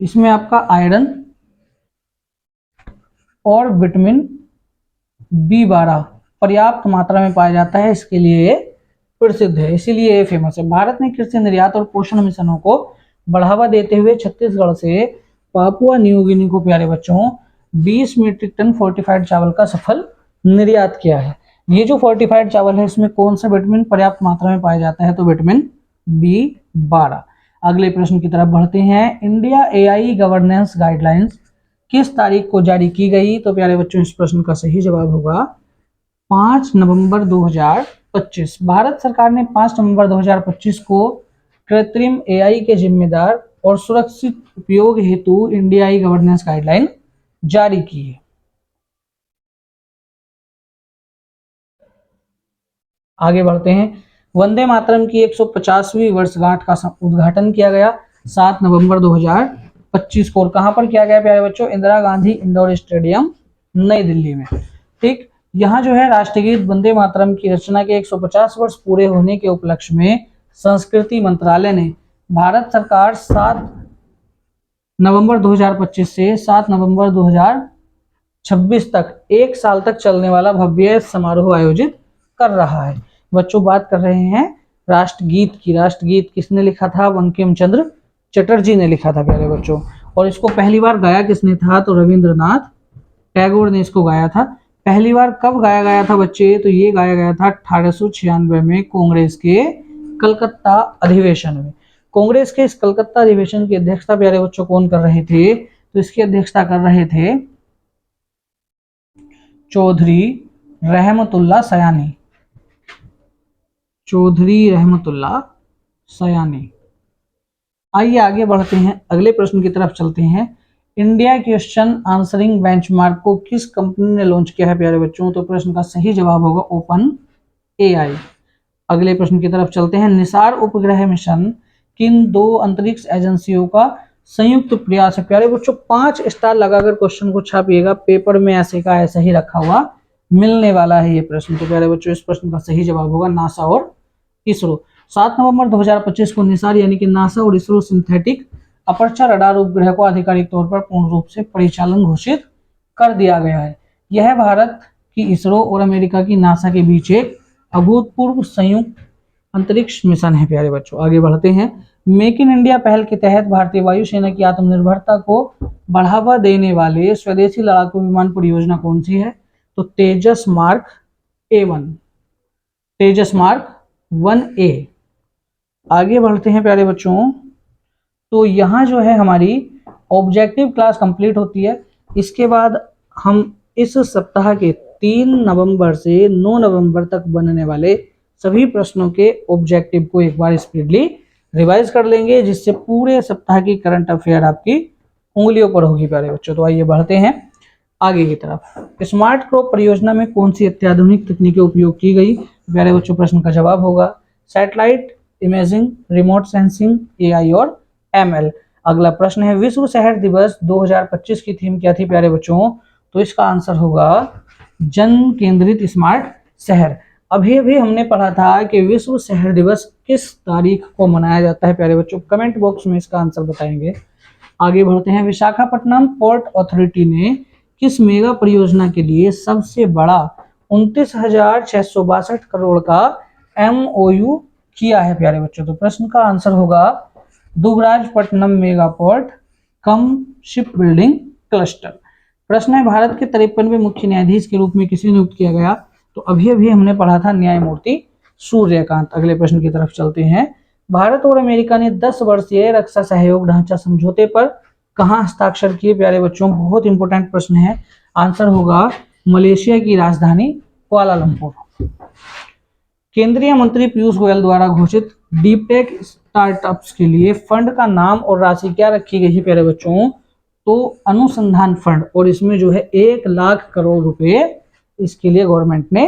इसमें आपका आयरन और विटामिन B12 पर्याप्त मात्रा में पाया जाता है, इसके लिए प्रसिद्ध है, इसीलिए ये फेमस है। भारत ने कृषि निर्यात और पोषण मिशनों को बढ़ावा देते हुए छत्तीसगढ़ से पापुआ न्यू गिनी को प्यारे बच्चों 20 मीट्रिक टन फोर्टिफाइड चावल का सफल निर्यात किया है। ये जो फोर्टिफाइड चावल है, इसमें कौन सा विटामिन पर्याप्त मात्रा में पाया जाता है? तो विटामिन B12। अगले प्रश्न की तरफ बढ़ते हैं। इंडिया AI गवर्नेंस गाइडलाइंस किस तारीख को जारी की गई? तो प्यारे बच्चों, इस प्रश्न का सही जवाब होगा 5 नवंबर 2025। भारत सरकार ने 5 नवंबर 2025 को कृत्रिम AI के जिम्मेदार और सुरक्षित उपयोग हेतु इंडिया AI गवर्नेंस गाइडलाइन जारी की है। आगे बढ़ते हैं। वंदे मातरम की 150वीं वर्षगांठ का उद्घाटन किया गया 7 नवंबर 2025 को, और कहां पर किया गया प्यारे बच्चों? इंदिरा गांधी इंडोर स्टेडियम, नई दिल्ली में। ठीक, यहाँ जो है राष्ट्रगीत वंदे मातरम की रचना के 150 वर्ष पूरे होने के उपलक्ष्य में संस्कृति मंत्रालय ने भारत सरकार 7 नवंबर 2025 से 7 नवंबर 2026 तक 1 साल तक चलने वाला भव्य समारोह आयोजित कर रहा है। बच्चों, बात कर रहे हैं राष्ट्रगीत की। राष्ट्रगीत किसने लिखा था? बंकिम चंद्र चटर्जी ने लिखा था प्यारे बच्चों। और इसको पहली बार गाया किसने था? तो रविंद्रनाथ टैगोर ने इसको गाया था। पहली बार कब गाया गया था बच्चे? तो ये गाया गया था 1896 में कांग्रेस के कलकत्ता अधिवेशन में। कांग्रेस के इस कलकत्ता अधिवेशन की अध्यक्षता प्यारे बच्चों कौन कर रहे थे? तो इसकी अध्यक्षता कर रहे थे चौधरी रहमतुल्ला सयानी। चौधरी रहमतुल्ला सयानी। आइए आगे बढ़ते हैं, अगले प्रश्न की तरफ चलते हैं। इंडिया क्वेश्चन आंसरिंग बेंचमार्क को किस कंपनी ने लॉन्च किया है प्यारे बच्चों? तो प्रश्न का सही जवाब होगा ओपन AI। अगले प्रश्न की तरफ चलते हैं। निसार उपग्रह मिशन किन 2 अंतरिक्ष एजेंसियों का संयुक्त प्रयास है? प्यारे बच्चों, 5 स्टार लगाकर क्वेश्चन को छापिएगा, पेपर में ऐसे का ऐसा ही रखा हुआ मिलने वाला है ये प्रश्न। तो प्यारे बच्चों, इस प्रश्न का सही जवाब होगा नासा और इसरो। 7 नवंबर 2025 को निसार यानी कि नासा और इसरो सिंथेटिक अपर्चर रडार उपग्रह को आधिकारिक तौर पर पूर्ण रूप से परिचालन घोषित कर दिया गया है। यह भारत की इसरो और अमेरिका की नासा के बीच एक अभूतपूर्व संयुक्त अंतरिक्ष मिशन है प्यारे बच्चों। आगे बढ़ते हैं। मेक इन इंडिया पहल के तहत भारतीय वायुसेना की आत्मनिर्भरता को बढ़ावा देने वाले स्वदेशी लड़ाकू विमान परियोजना कौन सी है? तो तेजस मार्क A1, तेजस मार्क 1A। आगे बढ़ते हैं प्यारे बच्चों। तो यहाँ जो है हमारी ऑब्जेक्टिव क्लास कंप्लीट होती है। इसके बाद हम इस सप्ताह के 3 नवंबर से 9 नवंबर तक बनने वाले सभी प्रश्नों के ऑब्जेक्टिव को एक बार स्पीडली रिवाइज कर लेंगे, जिससे पूरे सप्ताह की करंट अफेयर आपकी उंगलियों पर होगी प्यारे बच्चों। तो आइए बढ़ते हैं आगे की तरफ। स्मार्ट क्रॉप परियोजना में कौन सी अत्याधुनिक तकनीकें उपयोग की गई? प्यारे बच्चों, प्रश्न का जवाब होगा satellite imaging, remote sensing, AI और ML। अगला प्रश्न है विश्व शहर दिवस 2025 की थीम क्या थी प्यारे बच्चों? तो इसका आंसर होगा जन केंद्रित स्मार्ट शहर। अभी अभी हमने पढ़ा था कि विश्व शहर दिवस किस तारीख को मनाया जाता है प्यारे बच्चों? कमेंट बॉक्स में इसका आंसर बताएंगे। आगे बढ़ते हैं। विशाखापट्टनम पोर्ट अथॉरिटी ने किस मेगा परियोजना के लिए सबसे बड़ा 29,662 करोड़ का MOU किया है प्यारे बच्चों? तो प्रश्न का आंसर होगा दुगराजपट्टनम मेगा पोर्ट कम शिप बिल्डिंग क्लस्टर। प्रश्न है भारत के 53वें मुख्य न्यायाधीश के रूप में किसे नियुक्त किया गया? तो अभी अभी हमने पढ़ा था न्यायमूर्ति सूर्यकांत। अगले प्रश्न की तरफ चलते हैं। भारत और अमेरिका ने 10 वर्षीय रक्षा सहयोग ढांचा समझौते पर कहां हस्ताक्षर किए प्यारे बच्चों? बहुत इंपॉर्टेंट प्रश्न है। आंसर होगा मलेशिया की राजधानी कुआलालंपुर। केंद्रीय मंत्री पीयूष गोयल द्वारा घोषित डीप-टेक स्टार्टअप्स के लिए फंड का नाम और राशि क्या रखी गई है प्यारे बच्चों? तो अनुसंधान फंड, और इसमें जो है 1 लाख करोड़ रुपए इसके लिए गवर्नमेंट ने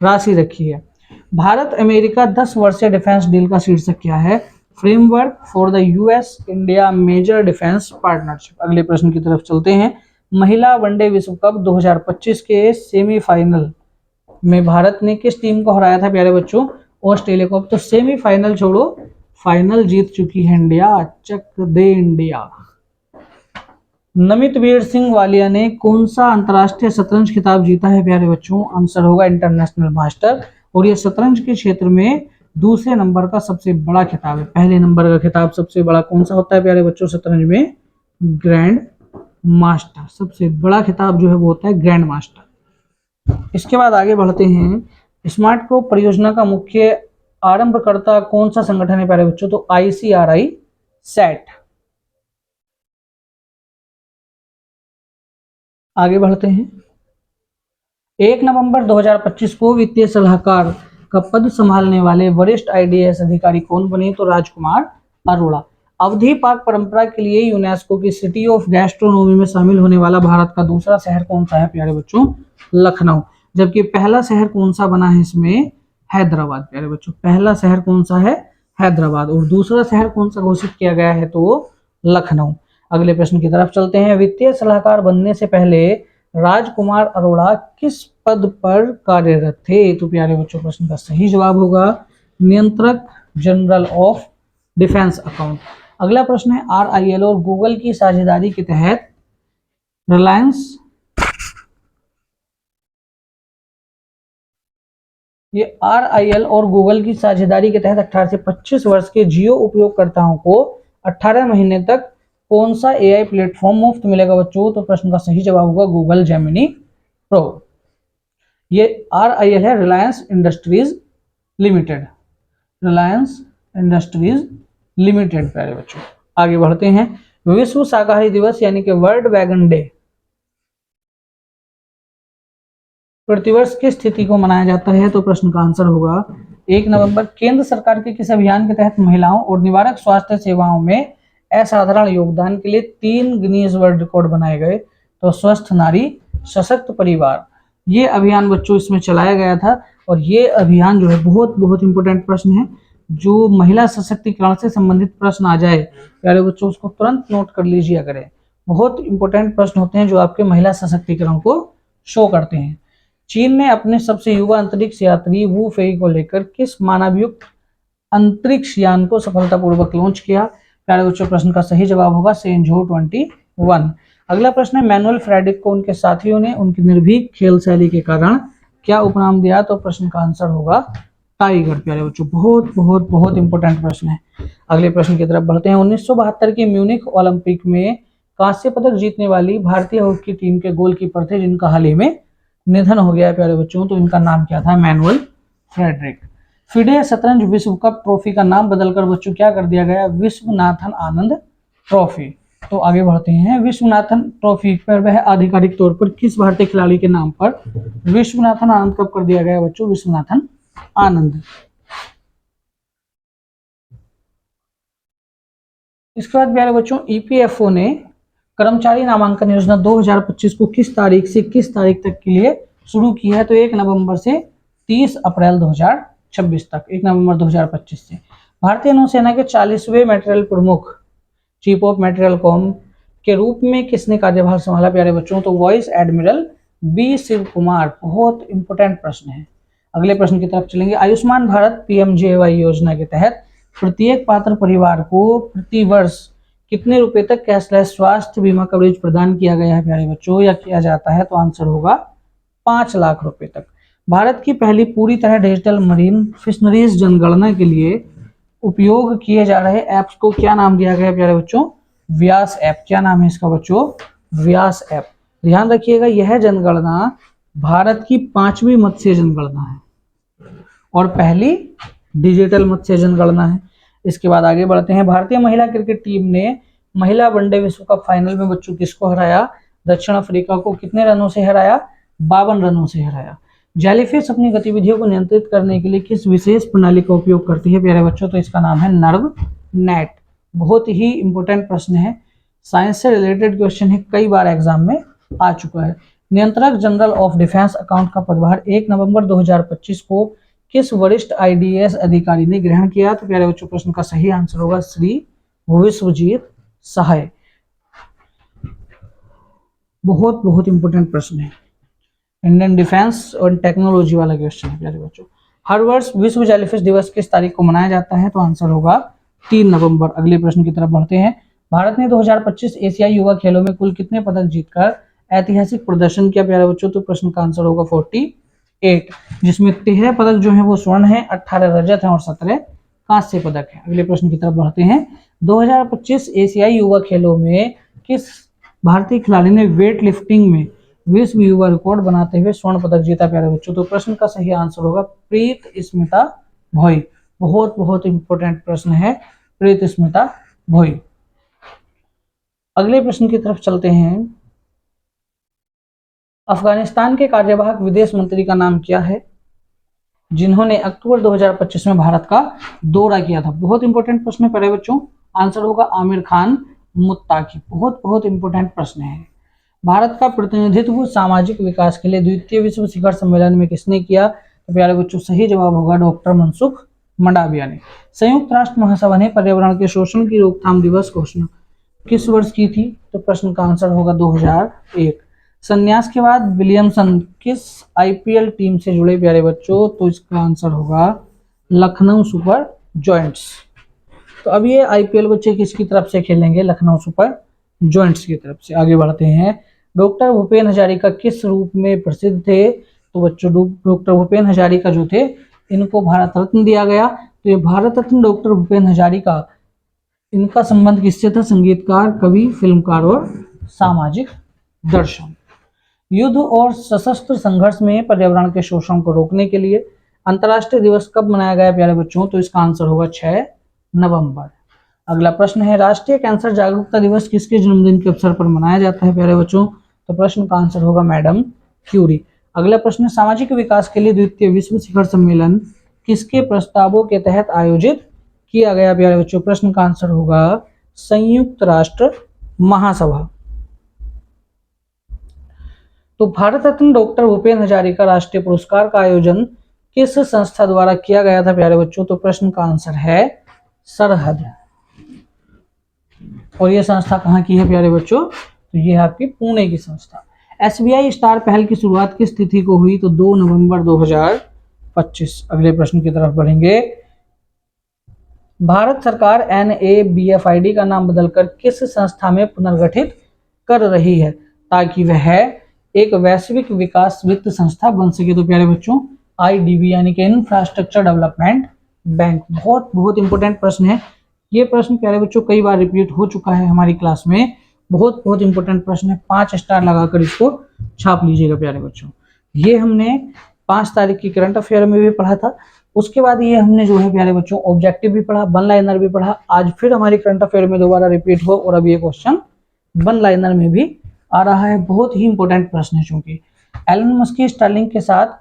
राशि रखी है। भारत अमेरिका 10 वर्षीय डिफेंस डील का शीर्षक क्या है? Framework for the US India major defence partnership. अगले प्रश्न की तरफ चलते हैं। महिला वनडे विश्व कप 2025 के सेमीफाइनल में भारत ने किस टीम को हराया था प्यारे बच्चों? ऑस्ट्रेलिया को। तो सेमीफाइनल छोड़ो, फाइनल जीत चुकी है इंडिया। चक दे इंडिया। नमितवीर सिंह वालिया ने कौन सा अंतरराष्ट्रीय शतरंज खिताब जीता है प्यारे बच्चों? आंसर होगा इंटरनेशनल मास्टर, और ये शतरंज के क्षेत्र में दूसरे नंबर का सबसे बड़ा खिताब है। पहले नंबर का खिताब सबसे बड़ा कौन सा होता है प्यारे बच्चों शतरंज में? Grand master. सबसे बड़ा खिताब जो है वो होता है ग्रैंड मास्टर। इसके बाद आगे बढ़ते हैं। स्मार्ट प्रो परियोजना का मुख्य आरंभकर्ता कौन सा संगठन है प्यारे बच्चों? तो ICRI सैट। आगे बढ़ते हैं। 1 नवंबर 2025 को वित्तीय सलाहकार का पद संभालने वाले वरिष्ठ IDAS अधिकारी कौन बने? तो राजकुमार अरोड़ा। अवधि पाक परंपरा के लिए यूनेस्को की सिटी ऑफ गैस्ट्रोनोमी में शामिल होने वाला भारत का दूसरा शहर कौन सा है प्यारे बच्चों? लखनऊ। जबकि पहला शहर कौन सा बना है इसमें? हैदराबाद प्यारे बच्चों। पहला शहर कौन सा है? हैदराबाद। और दूसरा शहर कौन सा घोषित किया गया है? तो लखनऊ। अगले प्रश्न की तरफ चलते हैं। वित्तीय सलाहकार बनने से पहले राजकुमार अरोड़ा किस पद पर कार्यरत थे? तो प्यारे बच्चों प्रश्न का सही जवाब होगा नियंत्रक जनरल ऑफ डिफेंस अकाउंट। अगला प्रश्न है। RIL और गूगल की साझेदारी के तहत रिलायंस RIL और गूगल की साझेदारी के तहत 18 से 25 वर्ष के जियो उपयोगकर्ताओं को 18 महीने तक कौन सा AI प्लेटफॉर्म मुफ्त मिलेगा बच्चों? तो प्रश्न का सही जवाब होगा गूगल जेमिनी प्रो। ये RIL है Reliance industries limited. Reliance industries limited प्यारे बच्चों। आगे बढ़ते हैं। विश्व शाकाहारी दिवस यानी कि वर्ल्ड वैगन डे प्रतिवर्ष किस तिथि को मनाया जाता है? तो प्रश्न का आंसर होगा 1 नवंबर। केंद्र सरकार के किस अभियान के तहत महिलाओं और निवारक स्वास्थ्य सेवाओं में असाधारण योगदान के लिए 3 गिनीज वर्ल्ड रिकॉर्ड बनाए गए? तो स्वस्थ नारी सशक्त परिवार, ये अभियान बच्चों इसमें चलाया गया था। और ये अभियान जो है बहुत इंपोर्टेंट प्रश्न है। जो महिला सशक्तिकरण से संबंधित प्रश्न आ जाए प्यारे बच्चों उसको तुरंत नोट कर लीजिए करें। बहुत इंपोर्टेंट प्रश्न होते हैं जो आपके महिला सशक्तिकरण को शो करते हैं। चीन ने अपने सबसे युवा अंतरिक्ष यात्री वू फेई को लेकर किस मानवयुक्त अंतरिक्ष यान को सफलतापूर्वक लॉन्च किया? प्यारे बच्चों प्रश्न का सही जवाब होगा सेंझो 21। अगला प्रश्न है। मैनुअल फ्रेडरिक को उनके साथियों ने उनकी निर्भीक खेल शैली के कारण क्या उपनाम दिया? तो प्रश्न का आंसर होगा टाइगर प्यारे बच्चों। बहुत इंपोर्टेंट प्रश्न है। अगले प्रश्न की तरफ बढ़ते हैं। 1972 के म्यूनिख ओलंपिक में कांस्य पदक जीतने वाली भारतीय हॉकी टीम के गोलकीपर थे जिनका हाल ही में निधन हो गया है प्यारे बच्चों। तो इनका नाम क्या था? Manual Frederick. फिडे शतरंज विश्व कप ट्रॉफी का नाम बदलकर बच्चों क्या कर दिया गया? विश्वनाथन आनंद ट्रॉफी। तो आगे बढ़ते हैं। विश्वनाथन ट्रॉफी पर वह आधिकारिक तौर पर किस भारतीय खिलाड़ी के नाम पर विश्वनाथन आनंद कप कर दिया गया बच्चों? विश्वनाथन आनंद। इसके बाद प्यारे बच्चों EPFO ने कर्मचारी नामांकन योजना 2025 को किस तारीख से किस तारीख तक के लिए शुरू की है? तो 1 नवंबर से 30 अप्रैल 2026 तक। 1 नवंबर 2025 से। भारतीय नौसेना के 40वें मटेरियल प्रमुख चीफ ऑफ मटेरियल कॉम के रूप में किसने कार्यभार संभाला प्यारे बच्चों? तो vice admiral B Shiv Kumar. बहुत इंपोर्टेंट प्रश्न है। अगले प्रश्न की तरफ चलेंगे। आयुष्मान भारत PMJY योजना के तहत प्रत्येक पात्र परिवार को प्रति वर्ष कितने रुपए तक कैशलेस स्वास्थ्य बीमा कवरेज प्रदान किया गया है प्यारे बच्चों, या किया जाता है? तो आंसर होगा 5 लाख रुपए तक। भारत की पहली पूरी तरह डिजिटल मरीन फिशनरीज जनगणना के लिए उपयोग किए जा रहे ऐप्स को क्या नाम दिया गया प्यारे बच्चों? व्यास ऐप। क्या नाम है इसका बच्चों? व्यास ऐप। ध्यान रखिएगा यह जनगणना भारत की 5वीं मत्स्य जनगणना है और पहली डिजिटल मत्स्य जनगणना है। इसके बाद आगे बढ़ते हैं। भारतीय महिला क्रिकेट टीम ने महिला वनडे विश्व कप फाइनल में बच्चों किसको हराया? दक्षिण अफ्रीका को। कितने रनों से हराया? 52 रनों से हराया। जेलीफिश अपनी गतिविधियों को नियंत्रित करने के लिए किस विशेष प्रणाली का उपयोग करती है प्यारे बच्चों? तो इसका नाम है नर्व नेट। बहुत ही इंपॉर्टेंट प्रश्न है, साइंस से रिलेटेड क्वेश्चन है, कई बार एग्जाम में आ चुका है। नियंत्रक जनरल ऑफ डिफेंस अकाउंट का पदभार 1 नवंबर 2025 को किस वरिष्ठ आईडीएस अधिकारी ने ग्रहण किया? तो प्यारे बच्चों प्रश्न का सही आंसर होगा श्री विश्वजीत सहाय। बहुत बहुत इंपॉर्टेंट प्रश्न है, इंडियन डिफेंस और टेक्नोलॉजी वाला क्वेश्चन है प्यारे बच्चों। हर वर्ष विश्व जेलीफिश दिवस किस तारीख को मनाया जाता है? तो आंसर होगा 3 नवंबर। अगले प्रश्न की तरफ बढ़ते हैं। भारत ने 2025 एशियाई युवा खेलों में कुल कितने पदक जीतकर ऐतिहासिक प्रदर्शन किया प्यारे बच्चों? तो प्रश्न का आंसर होगा 48, जिसमें 13 पदक जो है वो स्वर्ण है, 18 रजत है और 17 कांस्य पदक है। अगले प्रश्न की तरफ बढ़ते हैं। 2025 एशियाई युवा खेलों में किस भारतीय खिलाड़ी ने वेट लिफ्टिंग में विश्व युवा रिकॉर्ड बनाते हुए स्वर्ण पदक जीता प्यारे बच्चों? तो प्रश्न का सही आंसर होगा प्रीत स्मिता भोई। बहुत बहुत इंपॉर्टेंट प्रश्न है, प्रीत स्मिता भोई। अगले प्रश्न की तरफ चलते हैं। अफगानिस्तान के कार्यवाहक विदेश मंत्री का नाम क्या है, जिन्होंने अक्टूबर 2025 में भारत का दौरा किया था? बहुत इंपॉर्टेंट प्रश्न है प्यारे बच्चों, आंसर होगा आमिर खान मुत्ताकी। बहुत बहुत इंपॉर्टेंट प्रश्न है। भारत का प्रतिनिधित्व सामाजिक विकास के लिए द्वितीय विश्व शिखर सम्मेलन में किसने किया? तो प्यारे बच्चों सही जवाब होगा डॉक्टर मनसुख मंडाविया ने। संयुक्त राष्ट्र महासभा ने पर्यावरण के शोषण की रोकथाम दिवस घोषणा किस वर्ष की थी? तो प्रश्न का आंसर होगा 2001। संन्यास के बाद विलियमसन किस आईपीएल टीम से जुड़े प्यारे बच्चों? तो इसका आंसर होगा लखनऊ सुपर जॉइंट्स। तो अब ये आईपीएल बच्चे किसकी तरफ से खेलेंगे? लखनऊ सुपर जॉइंट्स की तरफ से। आगे बढ़ते हैं। डॉक्टर भूपेन हजारिका किस रूप में प्रसिद्ध थे? तो बच्चों डॉक्टर भूपेन हजारिका जो थे इनको भारत रत्न दिया गया। तो ये भारत रत्न डॉक्टर भूपेन हजारिका, इनका संबंध किससे था? संगीतकार, कवि, फिल्मकार और सामाजिक दर्शन। युद्ध और सशस्त्र संघर्ष में पर्यावरण के शोषण को रोकने के लिए अंतर्राष्ट्रीय दिवस कब मनाया गया प्यारे बच्चों? तो इसका आंसर होगा 6 नवंबर। अगला प्रश्न है। राष्ट्रीय कैंसर जागरूकता दिवस किसके जन्मदिन के अवसर पर मनाया जाता है प्यारे बच्चों? तो प्रश्न का आंसर होगा मैडम क्यूरी। अगला प्रश्न, सामाजिक विकास के लिए द्वितीय विश्व शिखर सम्मेलन किसके प्रस्तावों के तहत आयोजित किया गया प्यारे बच्चों? प्रश्न का आंसर होगा संयुक्त राष्ट्र महासभा। तो भारत रत्न डॉक्टर भूपेन हजारिका राष्ट्रीय पुरस्कार का आयोजन किस संस्था द्वारा किया गया था प्यारे बच्चों? तो प्रश्न का आंसर है सरहद। और ये संस्था कहाँ की है प्यारे बच्चों? तो ये आपकी पुणे की संस्था। एसबीआई स्टार पहल की शुरुआत किस तिथि को हुई? तो 2 नवंबर 2025। अगले प्रश्न की तरफ बढ़ेंगे। भारत सरकार NABFID का नाम बदलकर किस संस्था में पुनर्गठित कर रही है ताकि वह एक वैश्विक विकास वित्त संस्था बन सके? तो प्यारे बच्चों IDB यानी कि इंफ्रास्ट्रक्चर डेवलपमेंट बैंक। बहुत बहुत इंपॉर्टेंट प्रश्न है ये। प्रश्न प्यारे बच्चों कई बार रिपीट हो चुका है हमारी क्लास में। बहुत बहुत इंपॉर्टेंट प्रश्न है, 5 स्टार लगाकर इसको छाप लीजिएगा प्यारे बच्चों। ये हमने 5 तारीख की करंट अफेयर में भी पढ़ा था। उसके बाद ये हमने जो है प्यारे बच्चों ऑब्जेक्टिव भी पढ़ा, वन लाइनर भी पढ़ा। आज फिर हमारी करंट अफेयर में दोबारा रिपीट हो और अब ये क्वेश्चन वन लाइनर में भी आ रहा है। बहुत ही इंपॉर्टेंट प्रश्न है। चूंकि एलन मस्क की स्टारलिंक के साथ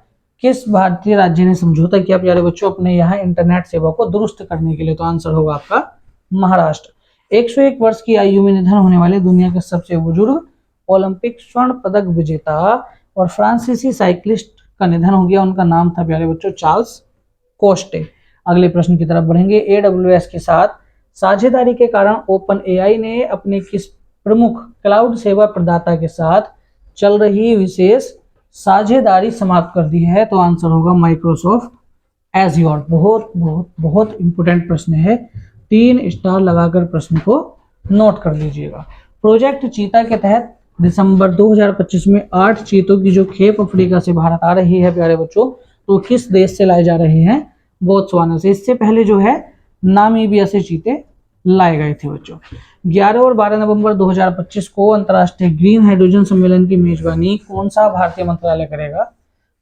किस भारतीय राज्य ने समझौता किया प्यारे बच्चों अपने यहाँ इंटरनेट सेवा को दुरुस्त करने के लिए? तो आंसर होगा आपका महाराष्ट्र। 101 वर्ष की आयु में निधन होने वाले दुनिया के सबसे बुजुर्ग ओलंपिक स्वर्ण पदक विजेता और फ्रांसीसी साइक्लिस्ट का निधन हो गया। उनका नाम था प्यारे बच्चों चार्ल्स कोस्टे। अगले प्रश्न की तरफ बढ़ेंगे। AWS के साथ साझेदारी के कारण OpenAI ने अपने किस प्रमुख क्लाउड सेवा प्रदाता के साथ चल रही विशेष साझेदारी समाप्त कर दी है? तो आंसर होगा माइक्रोसॉफ्ट एज्योर। बहुत बहुत बहुत इंपॉर्टेंट प्रश्न है, 3 स्टार लगाकर प्रश्न को नोट कर लीजिएगा। प्रोजेक्ट चीता के तहत दिसंबर 2025 में 8 चीतों की जो खेप अफ्रीका से भारत आ रही है प्यारे बच्चों, तो किस देश से लाए जा रहे हैं? बोत्सवाना से। इससे पहले जो है नामीबिया से चीते लाए गए थे बच्चों। 11 और 12 नवंबर 2025 को अंतर्राष्ट्रीय ग्रीन हाइड्रोजन सम्मेलन की मेजबानी कौन सा भारतीय मंत्रालय करेगा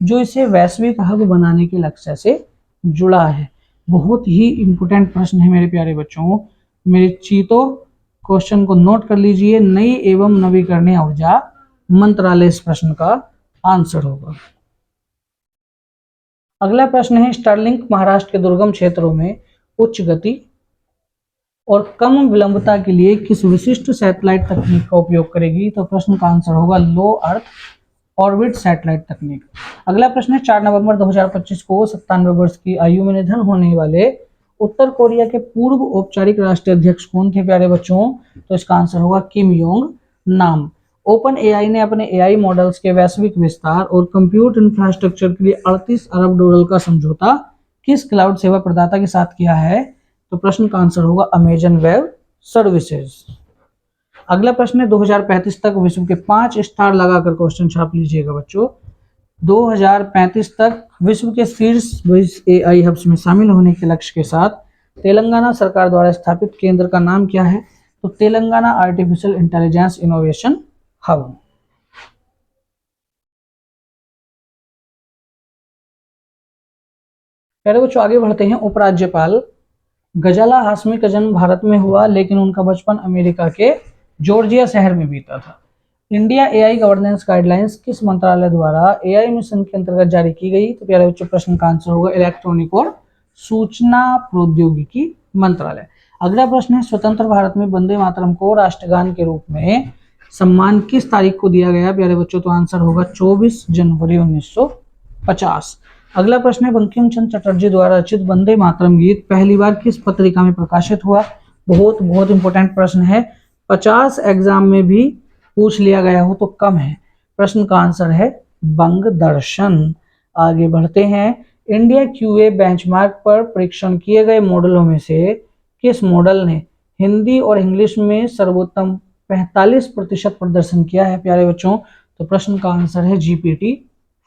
जो इसे वैश्विक हब बनाने के लक्ष्य से जुड़ा है? बहुत ही इंपॉर्टेंट प्रश्न है मेरे प्यारे बच्चों। मेरे चीतों क्वेश्चन को नोट कर लीजिए। नई एवं नवीकरणीय ऊर्जा मंत्रालय इस प्रश्न का आंसर होगा। अगला प्रश्न है, स्टारलिंक महाराष्ट्र के दुर्गम क्षेत्रों में उच्च गति और कम विलंबता के लिए किस विशिष्ट सैटेलाइट तकनीक का उपयोग करेगी? तो प्रश्न का आंसर होगा लो अर्थ ऑर्बिट सैटेलाइट तकनीक। अगला प्रश्न है, 4 नवंबर 2025 को 97 वर्ष की आयु में निधन होने वाले उत्तर कोरिया के पूर्व औपचारिक राष्ट्रीय अध्यक्ष कौन थे प्यारे बच्चों? तो इसका आंसर होगा किम योंग नाम। ओपन एआई ने अपने एआई मॉडल्स के वैश्विक विस्तार और कंप्यूट इंफ्रास्ट्रक्चर के लिए 38 अरब डॉलर का समझौता किस क्लाउड सेवा प्रदाता के साथ किया है? तो प्रश्न का आंसर होगा अमेजन वेब सर्विसेज। अगला प्रश्न है, 2035 तक विश्व के 5 स्टार लगाकर क्वेश्चन छाप लीजिएगा बच्चों। 2035 तक विश्व के शीर्ष 20 एआई हब्स में शामिल होने के लक्ष्य के साथ तेलंगाना सरकार द्वारा स्थापित केंद्र का नाम क्या है? तो Telangana artificial intelligence innovation hub. प्यारे बच्चों आगे बढ़ते हैं। उपराज्यपाल गजाला हाशमी का जन्म भारत में हुआ, लेकिन उनका बचपन अमेरिका के जॉर्जिया शहर में बीता था। इंडिया एआई गवर्नेंस गाइडलाइंस किस मंत्रालय द्वारा एआई मिशन के अंतर्गत जारी की गई? तो प्यारे बच्चों प्रश्न का आंसर होगा इलेक्ट्रॉनिक और सूचना प्रौद्योगिकी मंत्रालय। अगला प्रश्न है, स्वतंत्र भारत में वंदे मातरम को राष्ट्रगान के रूप में सम्मान किस तारीख को दिया गया प्यारे बच्चों? तो आंसर होगा 24 जनवरी 1950। अगला प्रश्न है, बंकिम चंद्र चटर्जी द्वारा रचित वंदे मातरम गीत पहली बार किस पत्रिका में प्रकाशित हुआ? बहुत बहुत इंपॉर्टेंट प्रश्न है, 50 एग्जाम में भी पूछ लिया गया हो तो कम है। प्रश्न का आंसर है बंग दर्शन। आगे बढ़ते हैं। इंडिया क्यूए बेंचमार्क पर परीक्षण किए गए मॉडलों में से किस मॉडल ने हिंदी और इंग्लिश में सर्वोत्तम 45% प्रदर्शन किया है प्यारे बच्चों? तो प्रश्न का आंसर है जीपीटी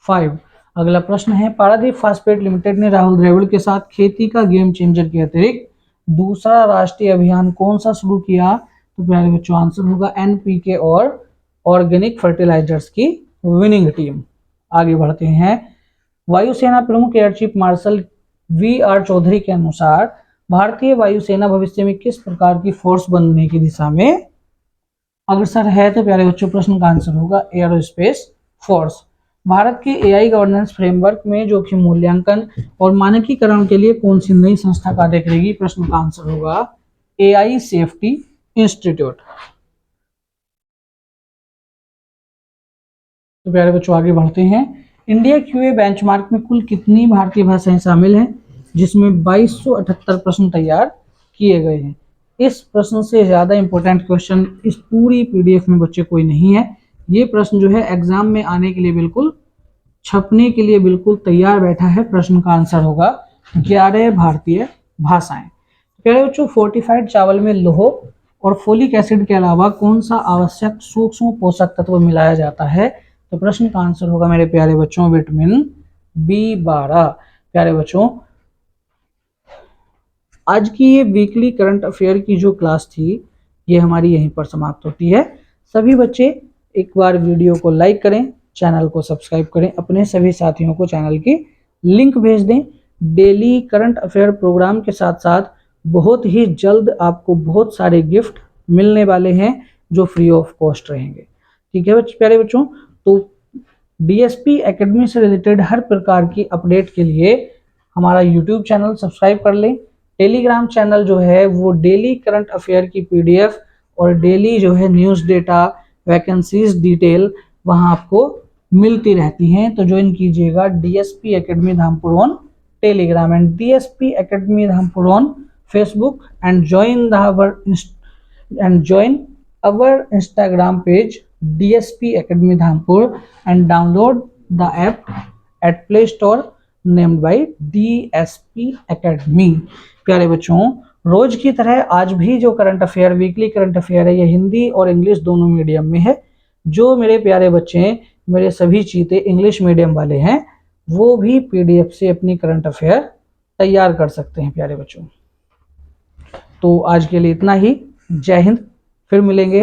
5। अगला प्रश्न है, पारादीप फास्फेट लिमिटेड ने राहुल द्रविड़ के साथ खेती का गेम चेंजर के अतिरिक्त दूसरा राष्ट्रीय अभियान कौन सा शुरू किया? तो प्यारे बच्चों आंसर होगा एनपीके और ऑर्गेनिक फर्टिलाइजर्स की विनिंग टीम। आगे बढ़ते हैं। वायुसेना प्रमुख air chief marshal V R. Chaudhari के अनुसार भारतीय वायुसेना भविष्य में किस प्रकार की फोर्स बनने की दिशा में अग्रसर है? तो प्यारे बच्चों प्रश्न का आंसर होगा एयरोस्पेस फोर्स। भारत के एआई गवर्नेंस फ्रेमवर्क में जोखिम मूल्यांकन और मानकीकरण के लिए कौन सी नई संस्था कार्य करेगी? प्रश्न का आंसर होगा एआई सेफ्टी इंस्टीट्यूट। तो प्यारे बच्चों आगे बढ़ते हैं। इंडिया क्यूए बेंचमार्क में कुल कितनी भारतीय भाषाएं शामिल हैं, जिसमें 2278 प्रश्न तैयार किए गए हैं? इस प्रश्न से ज्यादा इंपॉर्टेंट क्वेश्चन इस पूरी पीडीएफ में बच्चे कोई नहीं है। ये प्रश्न जो है एग्जाम में आने के लिए बिल्कुल छपने के लिए बिल्कुल तैयार बैठा है। प्रश्न का आंसर होगा 11 भारतीय भाषाएं। प्यारे बच्चों, फोर्टिफाइड चावल में लौह और फोलिक एसिड के अलावा कौन सा आवश्यक सूक्ष्म पोषक तत्व मिलाया जाता है? तो प्रश्न का आंसर होगा मेरे प्यारे बच्चों विटामिन B12। प्यारे बच्चों, आज की ये वीकली करंट अफेयर की जो क्लास थी ये हमारी यहीं पर समाप्त होती है। सभी बच्चे एक बार वीडियो को लाइक करें, चैनल को सब्सक्राइब करें, अपने सभी साथियों को चैनल की लिंक भेज दें। डेली करंट अफेयर प्रोग्राम के साथ साथ बहुत ही जल्द आपको बहुत सारे गिफ्ट मिलने वाले हैं जो फ्री ऑफ कॉस्ट रहेंगे। ठीक है प्यारे बच्चों, तो डीएसपी एकेडमी से रिलेटेड हर प्रकार की अपडेट के लिए हमारा यूट्यूब चैनल सब्सक्राइब कर लें। टेलीग्राम चैनल जो है वो डेली करंट अफेयर की पीडीएफ और डेली जो है न्यूज़ डेटा, वैकेंसीज डिटेल वहां आपको मिलती रहती हैं। तो ज्वाइन कीजिएगा DSP academy Dhampur on Telegram and DSP academy Dhampur on Facebook and join our Instagram page DSP Academy Dhampur and download the app at Play Store named by DSP Academy। प्यारे बच्चों, रोज की तरह आज भी जो current affair weekly current affair है ये हिंदी और इंग्लिश दोनों मीडियम में है। जो मेरे प्यारे बच्चे, मेरे सभी चीते इंग्लिश मीडियम वाले हैं वो भी पीडीएफ से अपनी करंट अफेयर तैयार कर सकते हैं प्यारे बच्चों। तो आज के लिए इतना ही। जय हिंद, फिर मिलेंगे